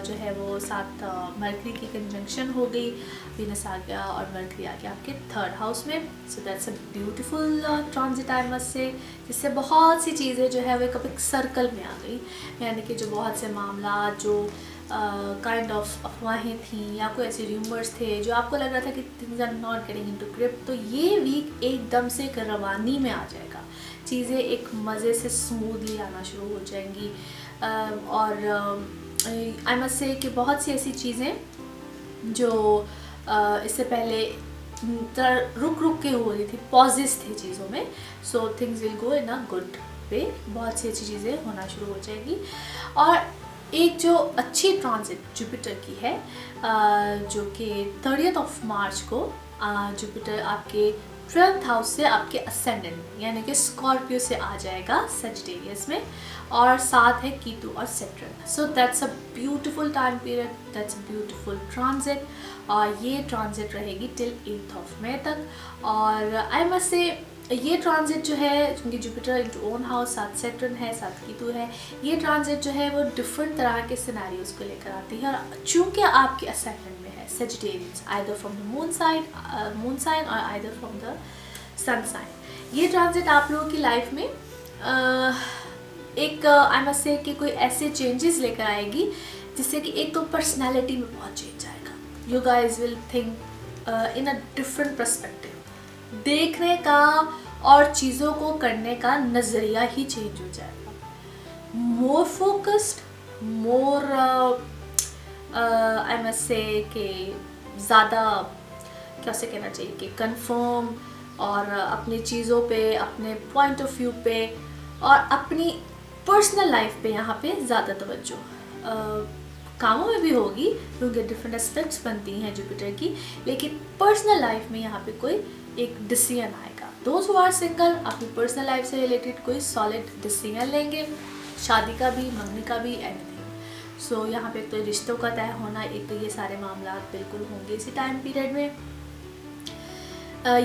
जो है वो साथ मरकरी की कंजंक्शन हो गई, वीनस आ गया और मरकरी आ गया आपके 3rd हाउस में। So that's a beautiful transit I must से, जिससे बहुत सी चीज़ें जो है वो एक सर्कल में आ गई, यानी कि जो बहुत से मामला जो काइंड ऑफ अफवाहें थी या कोई ऐसे र्यूमर्स थे जो आपको लग रहा था कि things are not getting into grip, तो ये वीक एकदम से एक रवानी में आ जाएगा। चीज़ें एक मज़े से स्मूथली आना शुरू हो जाएंगी। और आई मस्ट से कि बहुत सी ऐसी चीज़ें जो इससे पहले रुक रुक के हो रही थी, पॉजेस थे चीज़ों में. So things will go in a good way, बहुत सी अच्छी चीज़ें होना शुरू हो जाएगी. और एक जो अच्छी ट्रांजिट जुपिटर की है जो कि 30 मार्च को जुपिटर आपके 12th हाउस से आपके असेंडेंट यानी कि स्कॉर्पियो से आ जाएगा सजिटेरियस में, और साथ है कीतु और Saturn. So that's a beautiful time period, that's a beautiful transit. और ये ट्रांजिट रहेगी टिल 8 मई तक. और आई मस्ट से ये ट्रांजिट जो है, क्योंकि जुपिटर इनटू ओन हाउस, साथ सेट्रन है, साथ कीतु है, ये ट्रांजिट जो है वो डिफरेंट तरह के सिनेरियोज को लेकर आती है. और चूँकि आपके असेंडेंट में है Sagittarians, either from the moon sign और either from the sun sign, ये ट्रांजिट आप लोगों की लाइफ में एक आई मस्ट से कि कोई ऐसे चेंजेस लेकर आएगी जिससे कि एक तो पर्सनैलिटी में बहुत चेंज आएगा. You guys will think in a different perspective. देखने का और चीज़ों को करने का नज़रिया ही चेंज हो जाएगा. मोर फोकस्ड, मोर आई मस्ट से कि ज़्यादा कैसे कहना चाहिए कि कंफर्म, और अपनी चीज़ों पे, अपने पॉइंट ऑफ व्यू पे और अपनी पर्सनल लाइफ पे यहाँ पे ज़्यादा तवज्जो. कामों में भी होगी क्योंकि डिफरेंट एस्पेक्ट्स बनती हैं जुपिटर की, लेकिन पर्सनल लाइफ में यहाँ पे कोई एक डिसीजन आएगा. दोस्त हु आर सिंगल अपनी पर्सनल लाइफ से रिलेटेड कोई सॉलिड डिसीजन लेंगे, शादी का भी, मंगनी का भी, एनीथिंग. सो यहाँ पे तो रिश्तों का तय होना, एक तो ये सारे मामला बिल्कुल होंगे इसी टाइम पीरियड में.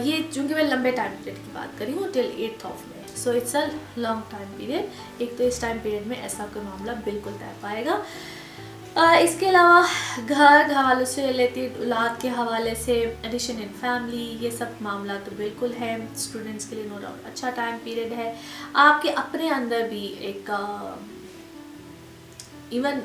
ये चूँकि मैं लंबे टाइम पीरियड की बात करी हूँ till 8 May, so it's a long time period. एक तो इस टाइम पीरियड में ऐसा कोई मामला बिल्कुल तय पाएगा. इसके अलावा घर वालों से रिलेटेड, औलाद के हवाले से, एडिशन इन फैमिली, ये सब मामला तो बिल्कुल है. स्टूडेंट्स के लिए नो डाउट अच्छा टाइम पीरियड है. आपके अपने अंदर भी एक इवन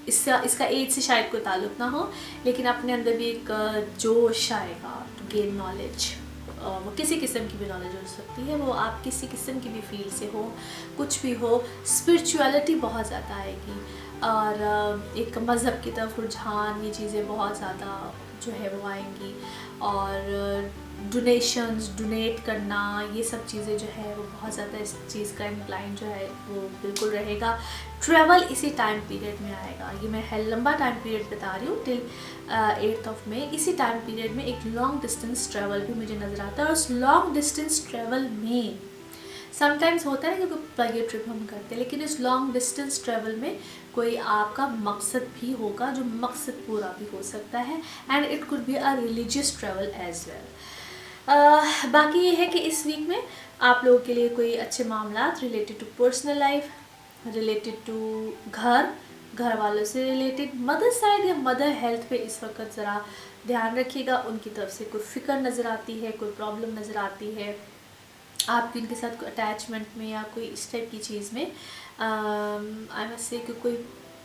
इसका एज से शायद कोई ताल्लुक ना हो, लेकिन अपने अंदर भी एक जोश आएगा टू गेन नॉलेज. वो किसी किस्म की भी नॉलेज हो सकती है, वो आप किसी किस्म की भी फील्ड से हो, कुछ भी हो. स्पिरिचुअलिटी बहुत ज़्यादा आएगी और एक मज़हब की तरफ रुझान, ये चीज़ें बहुत ज़्यादा जो है वो आएंगी. और डोनेट करना, ये सब चीज़ें जो है वो बहुत ज़्यादा इस चीज़ का इंक्लाइन जो है वो बिल्कुल रहेगा. ट्रैवल इसी टाइम पीरियड में आएगा. ये मैं लंबा टाइम पीरियड बता रही हूँ टिल 8 मई. इसी टाइम पीरियड में एक लॉन्ग डिस्टेंस ट्रैवल भी मुझे नज़र आता है. और उस लॉन्ग डिस्टेंस ट्रैवल में समटाइम्स होता है ना कि कोई ये ट्रिप हम करते हैं, लेकिन इस लॉन्ग डिस्टेंस ट्रैवल में कोई आपका मकसद भी होगा जो मकसद पूरा भी हो सकता है. And it could be a religious travel as well. बाकी ये है कि इस वीक में आप लोगों के लिए कोई अच्छे मामला related to personal life, related to घर वालों से रिलेटेड, मदर साइड या मदर हेल्थ पे इस वक्त ज़रा ध्यान रखिएगा. उनकी तरफ से कोई फ़िक्र नज़र आती है, कोई प्रॉब्लम नज़र आती है आपकी उनके साथ, कोई अटैचमेंट में या कोई इस टाइप की चीज़ में आई मस्ट से कि कोई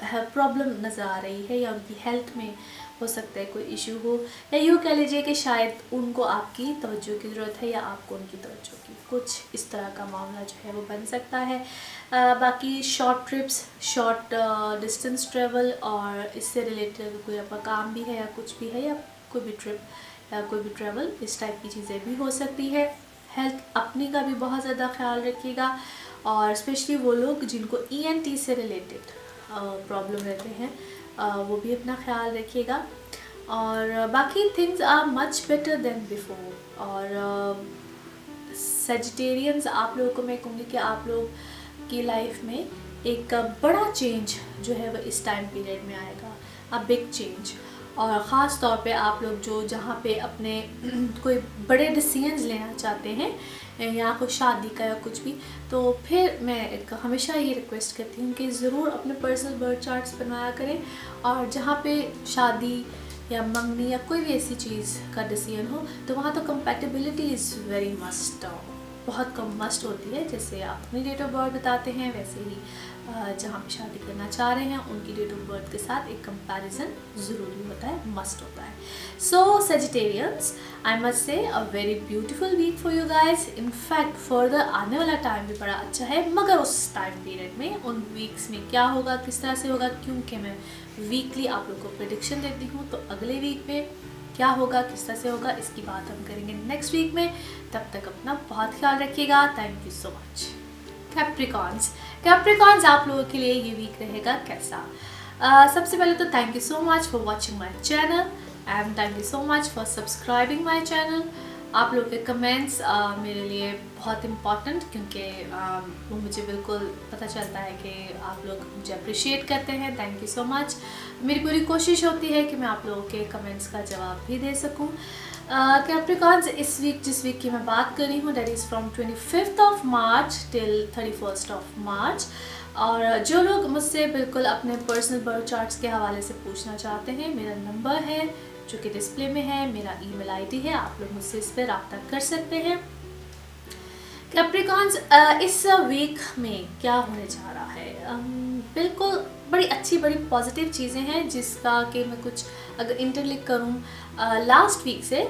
प्रॉब्लम नज़र आ रही है, या उनकी हेल्थ में हो सकता है कोई इशू हो, या यूँ कह लीजिए कि शायद उनको आपकी तवज्जो की ज़रूरत है या आपको उनकी तवज्जो की, कुछ इस तरह का मामला जो है वो बन सकता है. बाकी short trips, short distance travel और इससे रिलेटेड कोई आपका काम भी है या कुछ भी है, या कोई भी ट्रिप या कोई भी ट्रैवल, इस टाइप की चीज़ें भी हो सकती है. हेल्थ अपनी का भी बहुत ज़्यादा ख्याल रखिएगा, और स्पेशली वो लोग जिनको ENT से रिलेटेड प्रॉब्लम रहते हैं वो भी अपना ख्याल रखिएगा. और बाकी things are much better than before. और सेजिटेरियंस आप लोगों को मैं कहूँगी कि आप लोग की लाइफ में एक बड़ा चेंज जो है वो इस टाइम पीरियड में आएगा, अ बिग चेंज. और ख़ास तौर पे आप लोग जो जहाँ पे अपने कोई बड़े डिसीजंस लेना चाहते हैं या कोई शादी का या कुछ भी, तो फिर मैं एक हमेशा ये रिक्वेस्ट करती हूँ कि ज़रूर अपने पर्सनल बर्थ चार्ट्स बनवाया करें. और जहाँ पे शादी या मंगनी या कोई भी ऐसी चीज़ का डिसीजन हो, तो वहाँ तो कंपैटिबिलिटी इज़ वेरी मस्ट, बहुत कम मस्ट होती है. जैसे आप अपनी डेट ऑफ बर्थ बताते हैं, वैसे ही जहाँ पे शादी करना चाह रहे हैं उनकी डेट ऑफ बर्थ के साथ एक कंपैरिजन ज़रूरी होता है, मस्ट होता है. सो Sagittarians, I must say a very beautiful week for you guys. In fact further आने वाला टाइम भी बड़ा अच्छा है, मगर उस टाइम पीरियड में, उन वीक्स में क्या होगा, किस तरह से होगा, क्योंकि मैं वीकली आप लोग को प्रेडिक्शन देती हूँ, तो अगले वीक में क्या होगा, किस तरह से होगा, इसकी बात हम करेंगे नेक्स्ट वीक में। तब तक अपना बहुत ख्याल रखिएगा। Thank you so much. Capricorns आप लोगों के लिए ये वीक रहेगा कैसा? सबसे पहले तो thank you so much for watching my channel and thank you so much for subscribing my channel. आप लोग के कमेंट्स मेरे लिए बहुत इम्पॉर्टेंट, क्योंकि वो मुझे बिल्कुल पता चलता है कि आप लोग मुझे अप्रिशिएट करते हैं। Thank you so much. मेरी पूरी कोशिश होती है कि मैं आप लोगों के कमेंट्स का जवाब भी दे सकूं। कैप्रिकॉन्स इस वीक जिस वीक की मैं बात कर रही हूँ, that is from 25th of March till 31st of मार्च। और जो लोग मुझसे बिल्कुल अपने पर्सनल बर्थ चार्ट्स के हवाले से पूछना चाहते हैं, मेरा नंबर है जो कि डिस्प्ले में है, मेरा ईमेल आईडी है, आप लोग मुझसे इस पर रब्ता कर सकते हैं। कैप्रिकॉन्स इस वीक में क्या होने जा रहा है? बिल्कुल बड़ी अच्छी बड़ी पॉजिटिव चीज़ें हैं, जिसका कि मैं कुछ अगर इंटरलिंक करूँ लास्ट वीक से,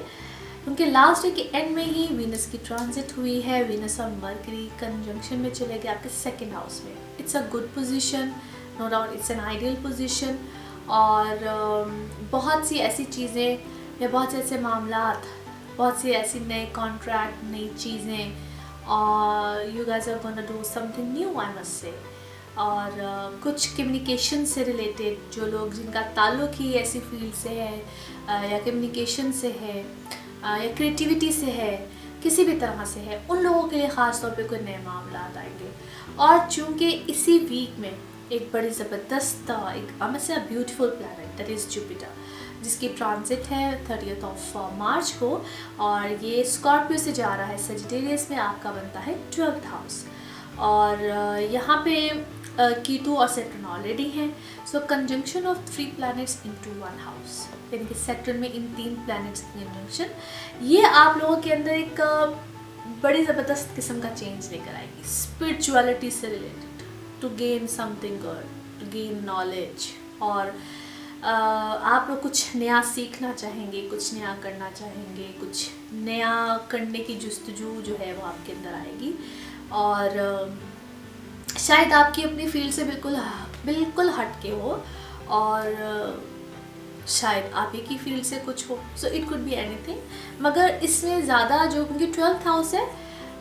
क्योंकि लास्ट वीक के एंड में ही वीनस की ट्रांजिट हुई है। वीनस और मरकरी कंजंक्शन में चले गए आपके सेकेंड हाउस में। It's a good position, no doubt it's an ideal position. और बहुत सी ऐसी चीज़ें या बहुत से ऐसे मामलात, बहुत सी ऐसी नए कॉन्ट्रैक्ट, नई चीज़ें, और you guys are gonna do something new I must say. और कुछ कम्युनिकेशन से रिलेटेड, जो लोग जिनका ताल्लुक ही ऐसी फील्ड से है या कम्युनिकेशन से है या क्रिएटिविटी से है, किसी भी तरह से है, उन लोगों के लिए ख़ास तौर पे कोई नए मामला आएंगे। और चूँकि इसी वीक में एक बड़ी ज़बरदस्त एक हमेशा beautiful planet that is Jupiter, जिसकी ट्रांजिट है 30th ऑफ मार्च को, और ये स्कॉर्पियो से जा रहा है सजिटेरियस में, आपका बनता है 12th हाउस। और यहाँ पे कीटू और सैटर्न ऑलरेडी हैं। So conjunction of 3 planets into 1 house, यानी कि सैटर्न में इन 3 प्लैनेट्स की कंजंक्शन, ये आप लोगों के अंदर एक बड़ी ज़बरदस्त किस्म का चेंज लेकर आएगी स्पिरिचुअलिटी से related, to gain something good, to gain knowledge. और आप लोग कुछ नया सीखना चाहेंगे, कुछ नया करना चाहेंगे, कुछ नया करने की जुस्तजू जो है वो आपके अंदर आएगी। और शायद आपकी अपनी फील्ड से बिल्कुल हट के हो, और शायद आप ही की फील्ड से कुछ हो। सो इट कुड बी एनीथिंग, मगर इसमें ज़्यादा जो, क्योंकि 12th हाउस है,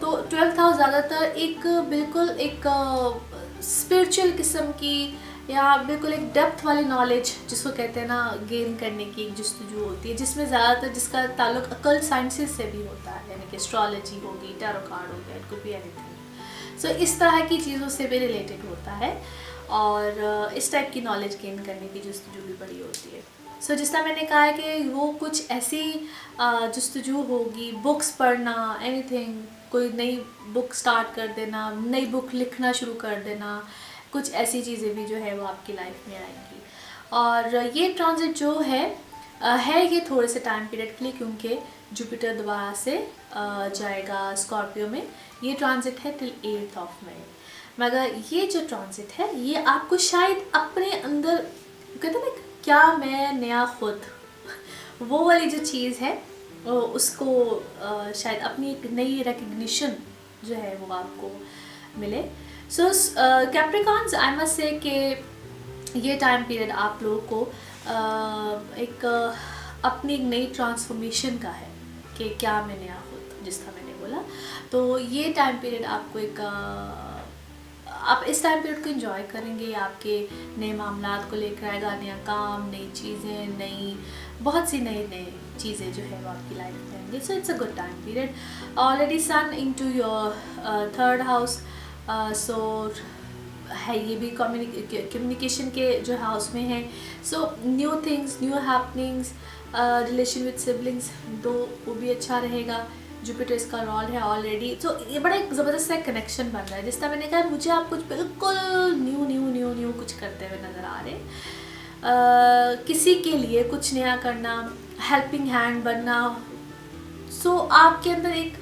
तो 12th हाउस ज़्यादातर एक बिल्कुल एक स्पिरिचुअल किस्म की या बिल्कुल एक डेप्थ वाली नॉलेज, जिसको कहते हैं ना, गेन करने की एक जस्तजू होती है, जिसमें ज़्यादातर जिसका ताल्लुक अकल्ट साइंसेज से भी होता है, यानी कि एस्ट्रोलॉजी होगी, टैरो कार्ड हो गया, इट कुड बी एनीथिंग। सो इस तरह की चीज़ों से भी रिलेटेड होता है, और इस टाइप की नॉलेज गेन करने की जस्तजू भी बड़ी होती है। सो जिस तरह मैंने कहा है कि वो कुछ ऐसी जस्तजू होगी, बुक्स पढ़ना, एनीथिंग, कोई नई बुक स्टार्ट कर देना, नई बुक लिखना शुरू कर देना, कुछ ऐसी चीज़ें भी जो है वो आपकी लाइफ में आएंगी। और ये ट्रांजिट जो है ये थोड़े से टाइम पीरियड के लिए, क्योंकि जुपिटर दोबारा से जाएगा स्कॉर्पियो में। ये ट्रांजिट है टिल 8th ऑफ मई। मगर ये जो ट्रांजिट है, ये आपको शायद अपने अंदर, कहते हैं ना, क्या मैं नया खुद, वो वाली जो चीज़ है उसको शायद अपनी एक नई रिकग्निशन जो है वो आपको मिले। सो कैप्रिकॉन्स, आई मस्ट से कि ये टाइम पीरियड आप लोगों को एक अपनी एक नई ट्रांसफॉर्मेशन का है कि क्या मैं नया खुद, जिस तरह मैंने बोला। तो ये टाइम पीरियड आपको एक आप इस टाइम पीरियड को एंजॉय करेंगे, आपके नए मामलात को लेकर आएगा, नया काम, नई चीज़ें, बहुत सी नई चीज़ें जो है वो आपकी लाइफ में आएंगी। So it's a good time period. Already sun into your 3rd house, so है, ये भी कम्युनिकेशन के जो हाउस में है। So new things, new happenings, relation with siblings, तो वो भी अच्छा रहेगा। जुपिटर इसका रोल है ऑलरेडी, तो ये बड़ा एक ज़बरदस्त सा कनेक्शन बन रहा है। जिस तरह मैंने कहा, मुझे आप कुछ बिल्कुल न्यू कुछ करते हुए नज़र आ रहे, किसी के लिए कुछ नया करना, हेल्पिंग हैंड बनना। सो आपके अंदर एक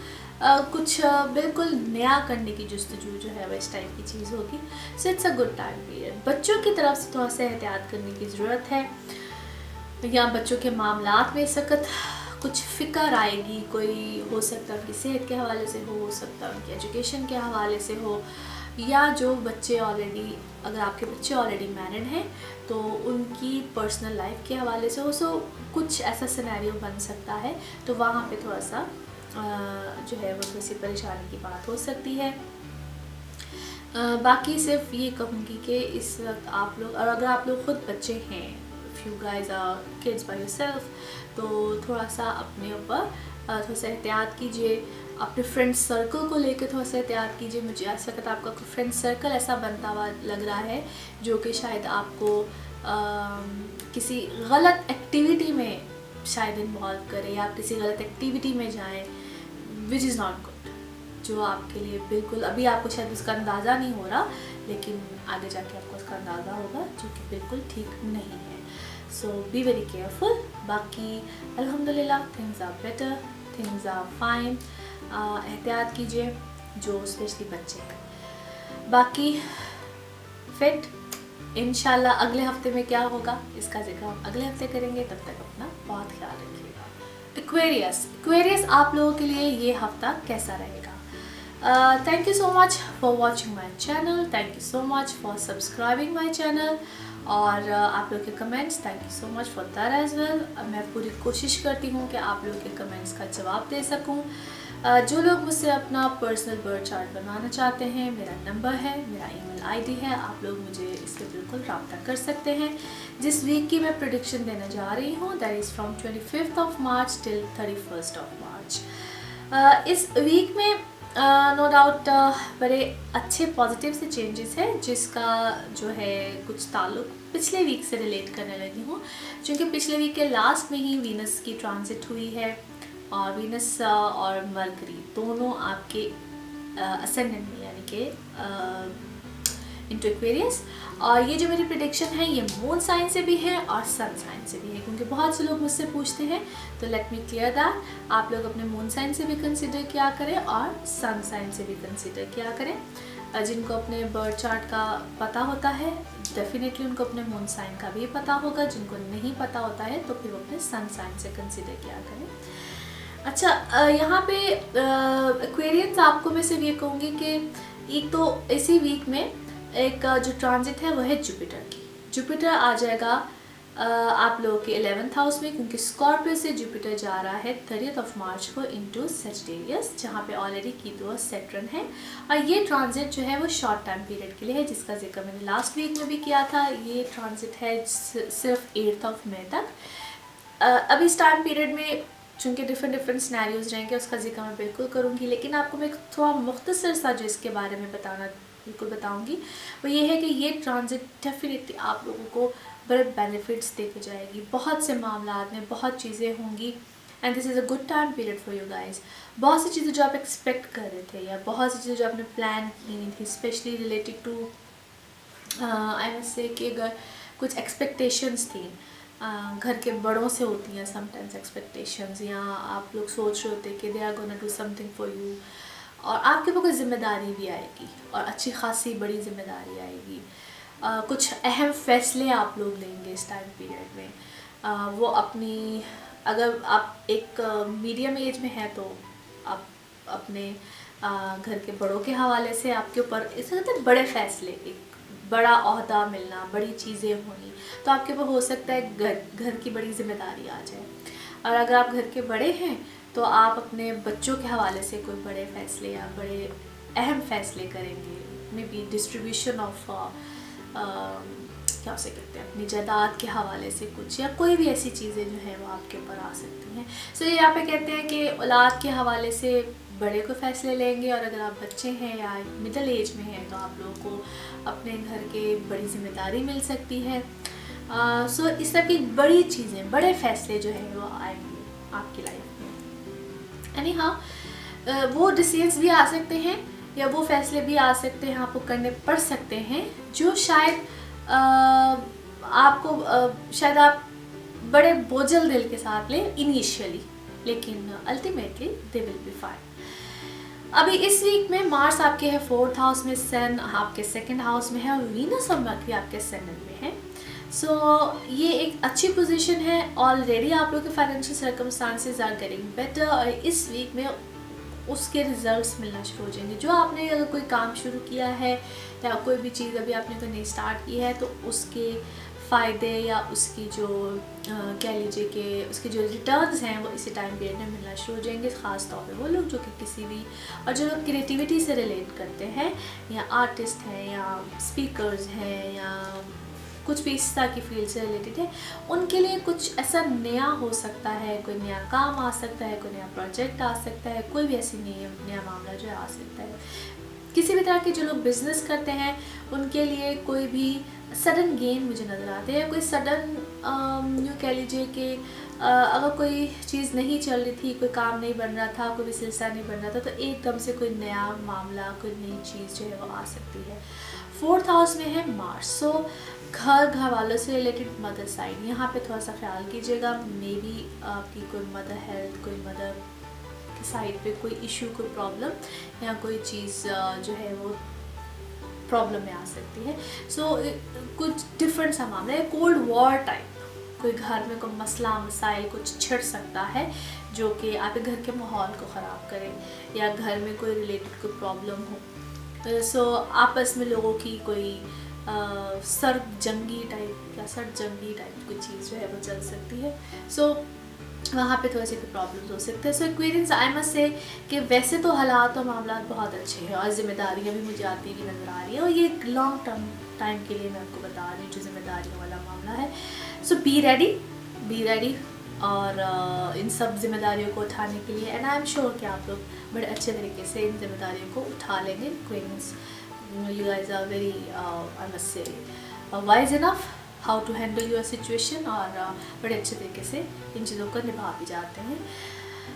कुछ बिल्कुल नया करने की जुस्तजू जो है वो इस टाइप की चीज़ होगी। सो it's a good time period. बच्चों की तरफ से थोड़ा सा एहतियात करने की ज़रूरत है, या बच्चों के मामलात में इस वक्त कुछ फ़िक्र आएगी। कोई हो सकता है उनकी सेहत के हवाले से हो सकता है उनकी एजुकेशन के हवाले से हो, या जो बच्चे ऑलरेडी, अगर आपके बच्चे ऑलरेडी मैरिड हैं तो उनकी पर्सनल लाइफ के हवाले से हो, सो कुछ ऐसा सिनेरियो बन सकता है, तो वहाँ पे थोड़ा सा जो है वो थोड़ी सी परेशानी की बात हो सकती है। बाकी सिर्फ ये कहूँगी कि इस वक्त आप लोग, और अगर आप लोग ख़ुद बच्चे हैं, if you guys are kids by yourself, तो थोड़ा सा अपने ऊपर थोड़ा सा एहतियात कीजिए, अपने फ्रेंड सर्कल को लेकर थोड़ा सा एहतियात कीजिए। मुझे ऐसा लगता है आपका फ्रेंड सर्कल ऐसा बनता हुआ लग रहा है जो कि शायद आपको किसी गलत एक्टिविटी में शायद इन्वॉल्व करे, या आप किसी गलत एक्टिविटी में जाएं विच इज़ नॉट गुड, जो आपके लिए बिल्कुल, अभी आपको शायद उसका अंदाज़ा नहीं हो रहा, लेकिन आगे जाके आपको उसका अंदाज़ा होगा, जो कि बिल्कुल ठीक नहीं है। So be very careful. बाकी अल्हम्दुलिल्लाह things are better, things are fine. एहतियात कीजिए जो स्पेशली बच्चे हैं। बाकी फिट इंशाल्लाह अगले हफ्ते में क्या होगा इसका जिक्र हम अगले हफ्ते करेंगे। तब तक अपना बहुत ख्याल रखिएगा। एक्वेरियस आप लोगों के लिए ये हफ्ता कैसा रहेगा? Thank you so much for watching my channel, thank you so much for subscribing my channel, और आप लोग के comments, thank you so much for that as well. मैं पूरी कोशिश करती हूँ कि आप लोग के कमेंट्स का जवाब दे सकूँ। जो लोग मुझसे अपना पर्सनल बर्थ चार्ट बनवाना चाहते हैं, मेरा नंबर है, मेरा ईमेल आईडी है, आप लोग मुझे इससे बिल्कुल रब्ता कर सकते हैं। जिस वीक की मैं प्रेडिक्शन देने जा रही हूँ, that is from 25th of March till 31st of March. इस वीक में नो डाउट बड़े अच्छे पॉजिटिव से चेंजेस हैं, जिसका जो है कुछ ताल्लुक पिछले वीक से रिलेट करने लगी हूँ, क्योंकि पिछले वीक के लास्ट में ही वीनस की ट्रांजिट हुई है, और वीनस और मरकरी दोनों आपके असेंडेंट में, यानी कि इनटू एक्वेरियस। और ये जो मेरी प्रेडिक्शन है ये मून साइन से भी है और सन साइन से भी है, क्योंकि बहुत से लोग मुझसे पूछते हैं, तो लेट मी क्लियर दैट। आप लोग अपने मून साइन से भी कंसिडर किया करें और सन साइन से भी कंसिडर किया करें। जिनको अपने बर्थ चार्ट का पता होता है डेफिनेटली उनको अपने मून साइन का भी पता होगा, जिनको नहीं पता होता है तो फिर वो अपने सन साइन से कंसिडर किया करें। अच्छा, यहाँ पे एक्वेरियंस आपको मैं सिर्फ ये कहूँगी कि एक तो इसी वीक में एक जो ट्रांजिट है वो है जुपिटर की। जुपिटर आ जाएगा आप लोगों के 11th हाउस में, क्योंकि स्कॉर्पियो से जुपिटर जा रहा है 30th ऑफ मार्च को इनटू सजिटेरियस, जहाँ पे ऑलरेडी कीतु और सैटर्न है। और ये ट्रांजिट जो है वो शॉर्ट टाइम पीरियड के लिए है, जिसका जिक्र मैंने लास्ट वीक में भी किया था। ये ट्रांजिट है सिर्फ 8th ऑफ मई तक। अब इस टाइम पीरियड में चूँकि डिफरेंट सिनेरियोज रहेंगे, उसका जिक्र मैं बिल्कुल करूँगी, लेकिन आपको मैं थोड़ा मुख्तसर सा जो इसके बारे में बिल्कुल बताऊंगी, वो ये है कि ये ट्रांजिट डेफिनेटली आप लोगों को बड़े बेनिफिट्स देके जाएगी। बहुत से मामलात में बहुत चीज़ें होंगी, and this is a good time period for you guys. बहुत सी चीज़ें जो आप एक्सपेक्ट कर रहे थे, या बहुत सी चीज़ें जो आपने प्लान की नहीं थी, specially related to I must say कि अगर कुछ एक्सपेक्टेशंस थी, घर के बड़ों से होती हैं समटाइम्स एक्सपेक्टेशंस, या आप लोग सोच रहे होते कि they are gonna do something for you, और आपके ऊपर कोई जिम्मेदारी भी आएगी और अच्छी खासी बड़ी जिम्मेदारी आएगी। कुछ अहम फैसले आप लोग लेंगे इस टाइम पीरियड में। वो अपनी, अगर आप एक मीडियम एज में हैं तो आप अपने घर के बड़ों के हवाले से आपके ऊपर इसे कहते हैं बड़े फैसले, एक बड़ा ओहदा मिलना, बड़ी चीज़ें होनी, तो आपके ऊपर हो सकता है घर की बड़ी जिम्मेदारी आ जाए। और अगर आप घर के बड़े हैं तो आप अपने बच्चों के हवाले से कोई बड़े फैसले या बड़े अहम फैसले करेंगे, मे बी डिस्ट्रीब्यूशन ऑफ क्या उसे कहते हैं, अपनी जायदाद के हवाले से कुछ, या कोई भी ऐसी चीज़ें जो है वो आपके ऊपर आ सकती हैं। सो ये यहाँ पे कहते हैं कि औलाद के हवाले से बड़े को फैसले लेंगे, और अगर आप बच्चे हैं या मिडिल एज में हैं तो आप लोगों को अपने घर के बड़ी जिम्मेदारी मिल सकती है। सो इस तरह की बड़ी चीज़ें, बड़े फैसले जो है वो आएंगे आपकी लाइफ में। यानी हाँ, वो डिसीजंस भी आ सकते हैं या वो फैसले भी आ सकते हैं, आपको करने पड़ सकते हैं, जो शायद आपको शायद आप बड़े बोझल दिल के साथ लें इनिशियली, लेकिन ultimately they will be fine. अभी इस वीक में मार्स आपके है 4th हाउस में, सन आपके 2nd हाउस में है, और वीनस और मर्करी आपके असेंडेंट में है। सो ये एक अच्छी पोजीशन है। ऑलरेडी आप लोग के financial circumstances are getting better, और इस वीक में उसके रिजल्ट्स मिलना शुरू हो जाएंगे। जो आपने अगर कोई काम शुरू किया है या कोई भी चीज़ अभी आपने कोई नई स्टार्ट की है, तो उसके फ़ायदे या उसकी जो कह लीजिए कि उसके जो रिटर्न्स हैं वो इसी टाइम पीरियड में मिलना शुरू हो जाएंगे। ख़ास तौर पे वो लोग जो कि किसी भी और जो लोग क्रिएटिविटी से रिलेट करते हैं या आर्टिस्ट हैं या स्पीकर्स हैं या कुछ भी इस तरह की फील्ड से रिलेटेड है, उनके लिए कुछ ऐसा नया हो सकता है, कोई नया काम आ सकता है, कोई नया प्रोजेक्ट आ सकता है, कोई भी ऐसी नया मामला जो आ सकता है। किसी भी तरह के जो लोग बिज़नेस करते हैं उनके लिए कोई भी सडन गेन मुझे नज़र आते हैं। कोई सडन यूँ कह लीजिए कि अगर कोई चीज़ नहीं चल रही थी, कोई काम नहीं बन रहा था, कोई भी सिलसिला नहीं बन रहा था, तो एकदम से कोई नया मामला, कोई नई चीज़ जो है वो आ सकती है। 4th हाउस में है मार्स, सो घर वालों से रिलेटेड, मदर साइड, यहाँ पे थोड़ा सा ख्याल कीजिएगा। मे बी आपकी कोई मदर हेल्थ, कोई मदर की साइड पे कोई इशू, कोई प्रॉब्लम या कोई चीज़ जो है वो प्रॉब्लम में आ सकती है। सो कुछ डिफरेंट सा मामला है, कोल्ड वॉर टाइप, कोई घर में कोई मसला मसाइल कुछ छिड़ सकता है जो कि आपके घर के माहौल को ख़राब करे या घर में कोई रिलेटेड कोई प्रॉब्लम हो। सो आपस में लोगों की कोई सर्द जंगी टाइप कोई चीज़ जो है वो चल सकती है। सो वहाँ पे थोड़े से प्रॉब्लम्स हो सकते हैं। सो एक्वेरियंस, आई मस्ट से कि वैसे तो हालात और मामला बहुत अच्छे हैं और ज़िम्मेदारियाँ भी मुझे आती हुई नज़र आ रही है और ये एक लॉन्ग टर्म टाइम के लिए मैं आपको बता रही हूँ जो ज़िम्मेदारियों वाला मामला है। सो बी रेडी और इन सब जिम्मेदारियों को उठाने के लिए, एंड आई एम श्योर कि आप लोग बड़े अच्छे तरीके से इन जिम्मेदारियों को उठा लेंगे। Aquarians, you guys are very I must say wise enough how to handle your situation और बड़े अच्छे तरीके से इन चीज़ों को निभा भी जाते हैं।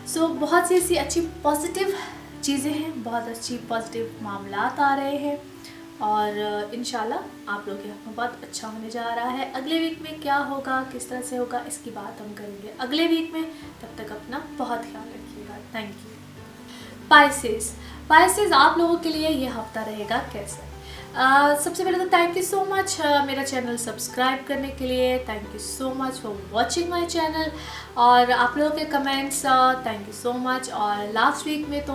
सो बहुत सी ऐसी अच्छी पॉजिटिव चीज़ें हैं, बहुत अच्छी पॉजिटिव मामलात आ रहे हैं और इंशाल्लाह आप लोगों के हक़ में बहुत अच्छा होने जा रहा है। अगले वीक में क्या होगा, किस तरह से होगा, इसकी बात हम करेंगे अगले वीक में। तब तक अपना बहुत ख्याल रखिएगा। Thank you. पाइसेस, आप लोगों के लिए ये हफ्ता रहेगा कैसे? सबसे पहले तो थैंक यू सो मच मेरा चैनल सब्सक्राइब करने के लिए। Thank you so much for watching my channel और आप लोगों के comments, thank you so much. और लास्ट वीक में तो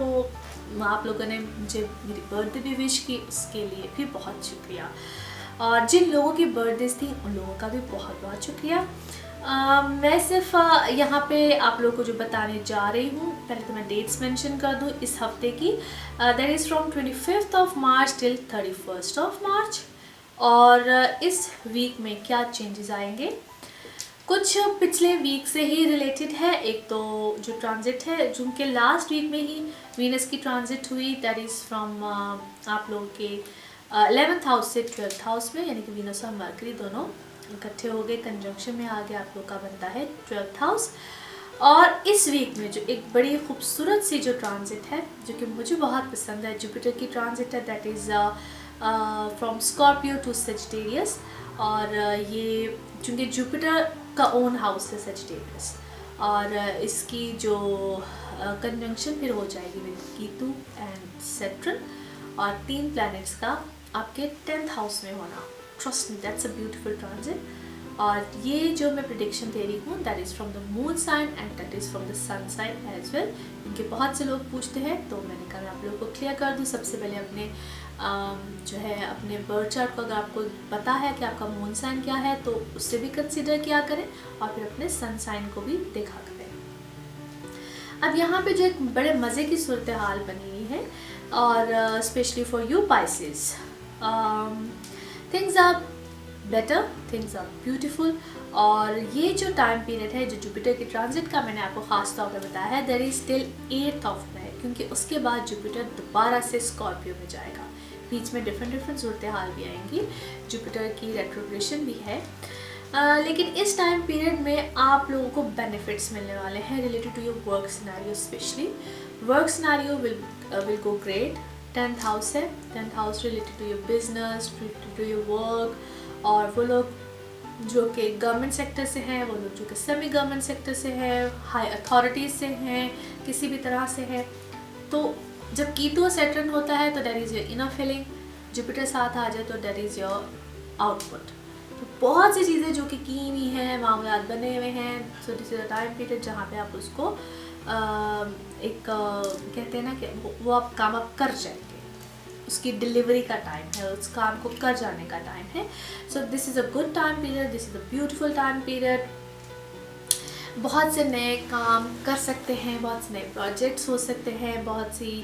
आप लोगों ने मुझे मेरी बर्थडे भी विश की, उसके लिए भी बहुत शुक्रिया। और जिन लोगों की बर्थडेज थी उन लोगों का भी बहुत बहुत शुक्रिया। मैं सिर्फ यहाँ पे आप लोगों को जो बताने जा रही हूँ, पहले तो मैं डेट्स मेंशन कर दूँ इस हफ्ते की। That is from 25th of March till 31st of मार्च। और इस वीक में क्या चेंजेस आएंगे, कुछ पिछले वीक से ही रिलेटेड है। एक तो जो ट्रांजिट है, जून के लास्ट वीक में ही वीनस की ट्रांजिट हुई, दैट इज़ फ्रॉम आप लोगों के 11th हाउस से 12th हाउस में, यानी कि वीनस और मरकरी दोनों इकट्ठे हो गए, कंजंक्शन में आ गए, आप लोग का बनता है 12th हाउस। और इस वीक में जो एक बड़ी खूबसूरत सी जो ट्रांजिट है जो कि मुझे बहुत पसंद है, जुपिटर की ट्रांजिट है, that is from Scorpio to Sagittarius. और ये चूँकि जुपिटर का ओन हाउस है सेजिटेरियस, और इसकी जो कंजंक्शन फिर हो जाएगी विद कीतु एंड सैटर्न और 3 प्लैनेट्स का आपके 10th हाउस में होना। Trust me, that's a beautiful transit. और ये जो मैं प्रेडिक्शन दे रही हूँ, that is from the moon sign and that is from the sun sign as well. इनके बहुत से लोग पूछते हैं, तो मैंने कहा मैं आप लोगों को क्लियर कर दूँ। सबसे पहले अपने जो है अपने बर्थ चार्ट को अगर आपको पता है कि आपका मून साइन क्या है, तो उससे भी कंसिडर किया करें और फिर अपने सन साइन को भी देखा करें। अब यहाँ पे जो एक बड़े मज़े की सूरत हाल बनी हुई है, और specially for you Pisces, things are better, things are beautiful. और ये जो टाइम पीरियड है जो जुपिटर की ट्रांजिट का मैंने आपको ख़ास तौर पर बताया है, that is till 8th of May, क्योंकि उसके बाद जुपिटर दोबारा से स्कॉर्पियो में जाएगा। बीच में डिफरेंट सूरत हाल भी आएंगी, जुपिटर की रेट्रोग्रेशन भी है। लेकिन इस टाइम पीरियड में आप लोगों को बेनिफिट्स मिलने वाले हैं related to your work scenario. Specially work scenario will go great. 10th house है, 10th house related to your business, related to your work. और वो लोग जो कि गवर्नमेंट सेक्टर से हैं, वो लोग जो कि सेमी गवर्नमेंट सेक्टर से हैं, हाई अथॉरिटीज़ से हैं, किसी भी तरह से है, तो जब कीतु और सैटर्न होता है तो that is your inner feeling. Jupiter साथ आ जाए तो दैट इज़ योर आउटपुट। तो बहुत सी चीज़ें जो कि की हुई हैं, मामलात बने हुए हैं। So this is a time period जहाँ पे आप उसको एक कहते हैं ना कि वो आप काम आप कर जाएंगे, उसकी डिलीवरी का टाइम है, उस काम को कर जाने का टाइम है। So this is a good time period, this is a beautiful time period. बहुत से नए काम कर सकते हैं, बहुत से नए प्रोजेक्ट्स हो सकते हैं, बहुत सी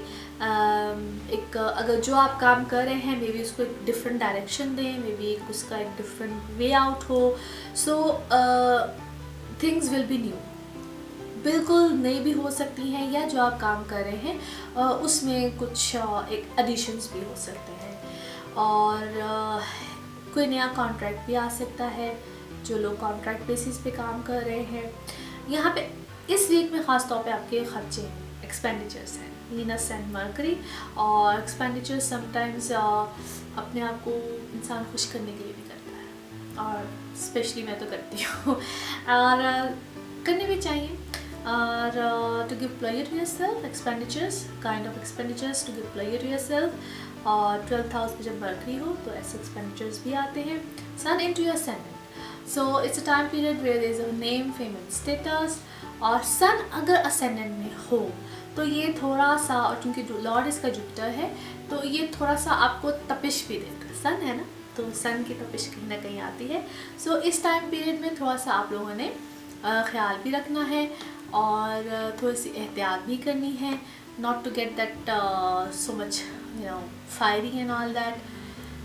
एक अगर जो आप काम कर रहे हैं मे बी उसको एक डिफरेंट डायरेक्शन दें, मे बी उसका एक डिफरेंट वे आउट हो। So things will be new, बिल्कुल नई भी हो सकती हैं, या जो आप काम कर रहे हैं उसमें कुछ एक एडिशंस भी हो सकते हैं। और कोई नया कॉन्ट्रैक्ट भी आ सकता है, जो लोग कॉन्ट्रैक्ट बेसिस पे काम कर रहे हैं। यहाँ पे इस वीक में ख़ास तौर पे आपके खर्चे एक्सपेंडिचर्स हैं, वीनस एंड मरकरी। और एक्सपेंडिचर्स समटाइम्स अपने आप को इंसान खुश करने के लिए भी करता है, और स्पेशली मैं तो करती हूँ और करने भी चाहिए। और to give pleasure to yourself, expenditures, kind of expenditures to give pleasure to yourself। और 12th हाउस में जब मरकरी हो तो ऐसे एक्सपेंडिचर्स भी आते हैं। Sun into your ascendant, so it's a time period where there is a name, fame and status। और सन अगर ascendant में हो तो ये थोड़ा सा, और क्योंकि जो लॉर्ड इसका जुपिटर है तो ये थोड़ा सा आपको तपिश भी देता है। सन है ना, तो सन की तपिश कहीं ना कहीं आती है। सो इस टाइम पीरियड में थोड़ा सा आप लोगों ने ख्याल भी रखना है और थोड़ी सी एहतियात भी करनी है, not to get that so much fiery and all that.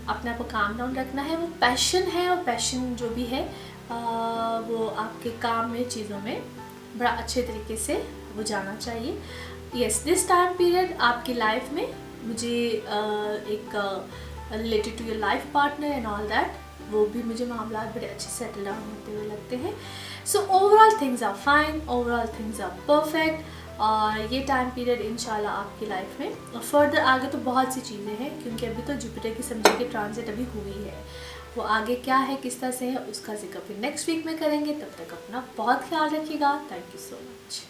अपने आप को काम डाउन रखना है। वो पैशन है, और पैशन जो भी है वो आपके काम में, चीज़ों में बड़ा अच्छे तरीके से वो जाना चाहिए। यस, दिस टाइम पीरियड आपकी लाइफ में मुझे एक related to your life partner and all that, वो भी मुझे मामला बड़े अच्छे सेटल डाउन होते हुए लगते हैं। So overall things are fine, overall things are perfect. और ये टाइम पीरियड इंशाल्लाह आपकी लाइफ में फर्दर आगे तो बहुत सी चीज़ें हैं, क्योंकि अभी तो जुपिटर की समझिए कि ट्रांजिट अभी हुई है। वो आगे क्या है, किस तरह से है, उसका जिक्र फिर नेक्स्ट वीक में करेंगे। तब तक अपना बहुत ख्याल रखिएगा। Thank you so much.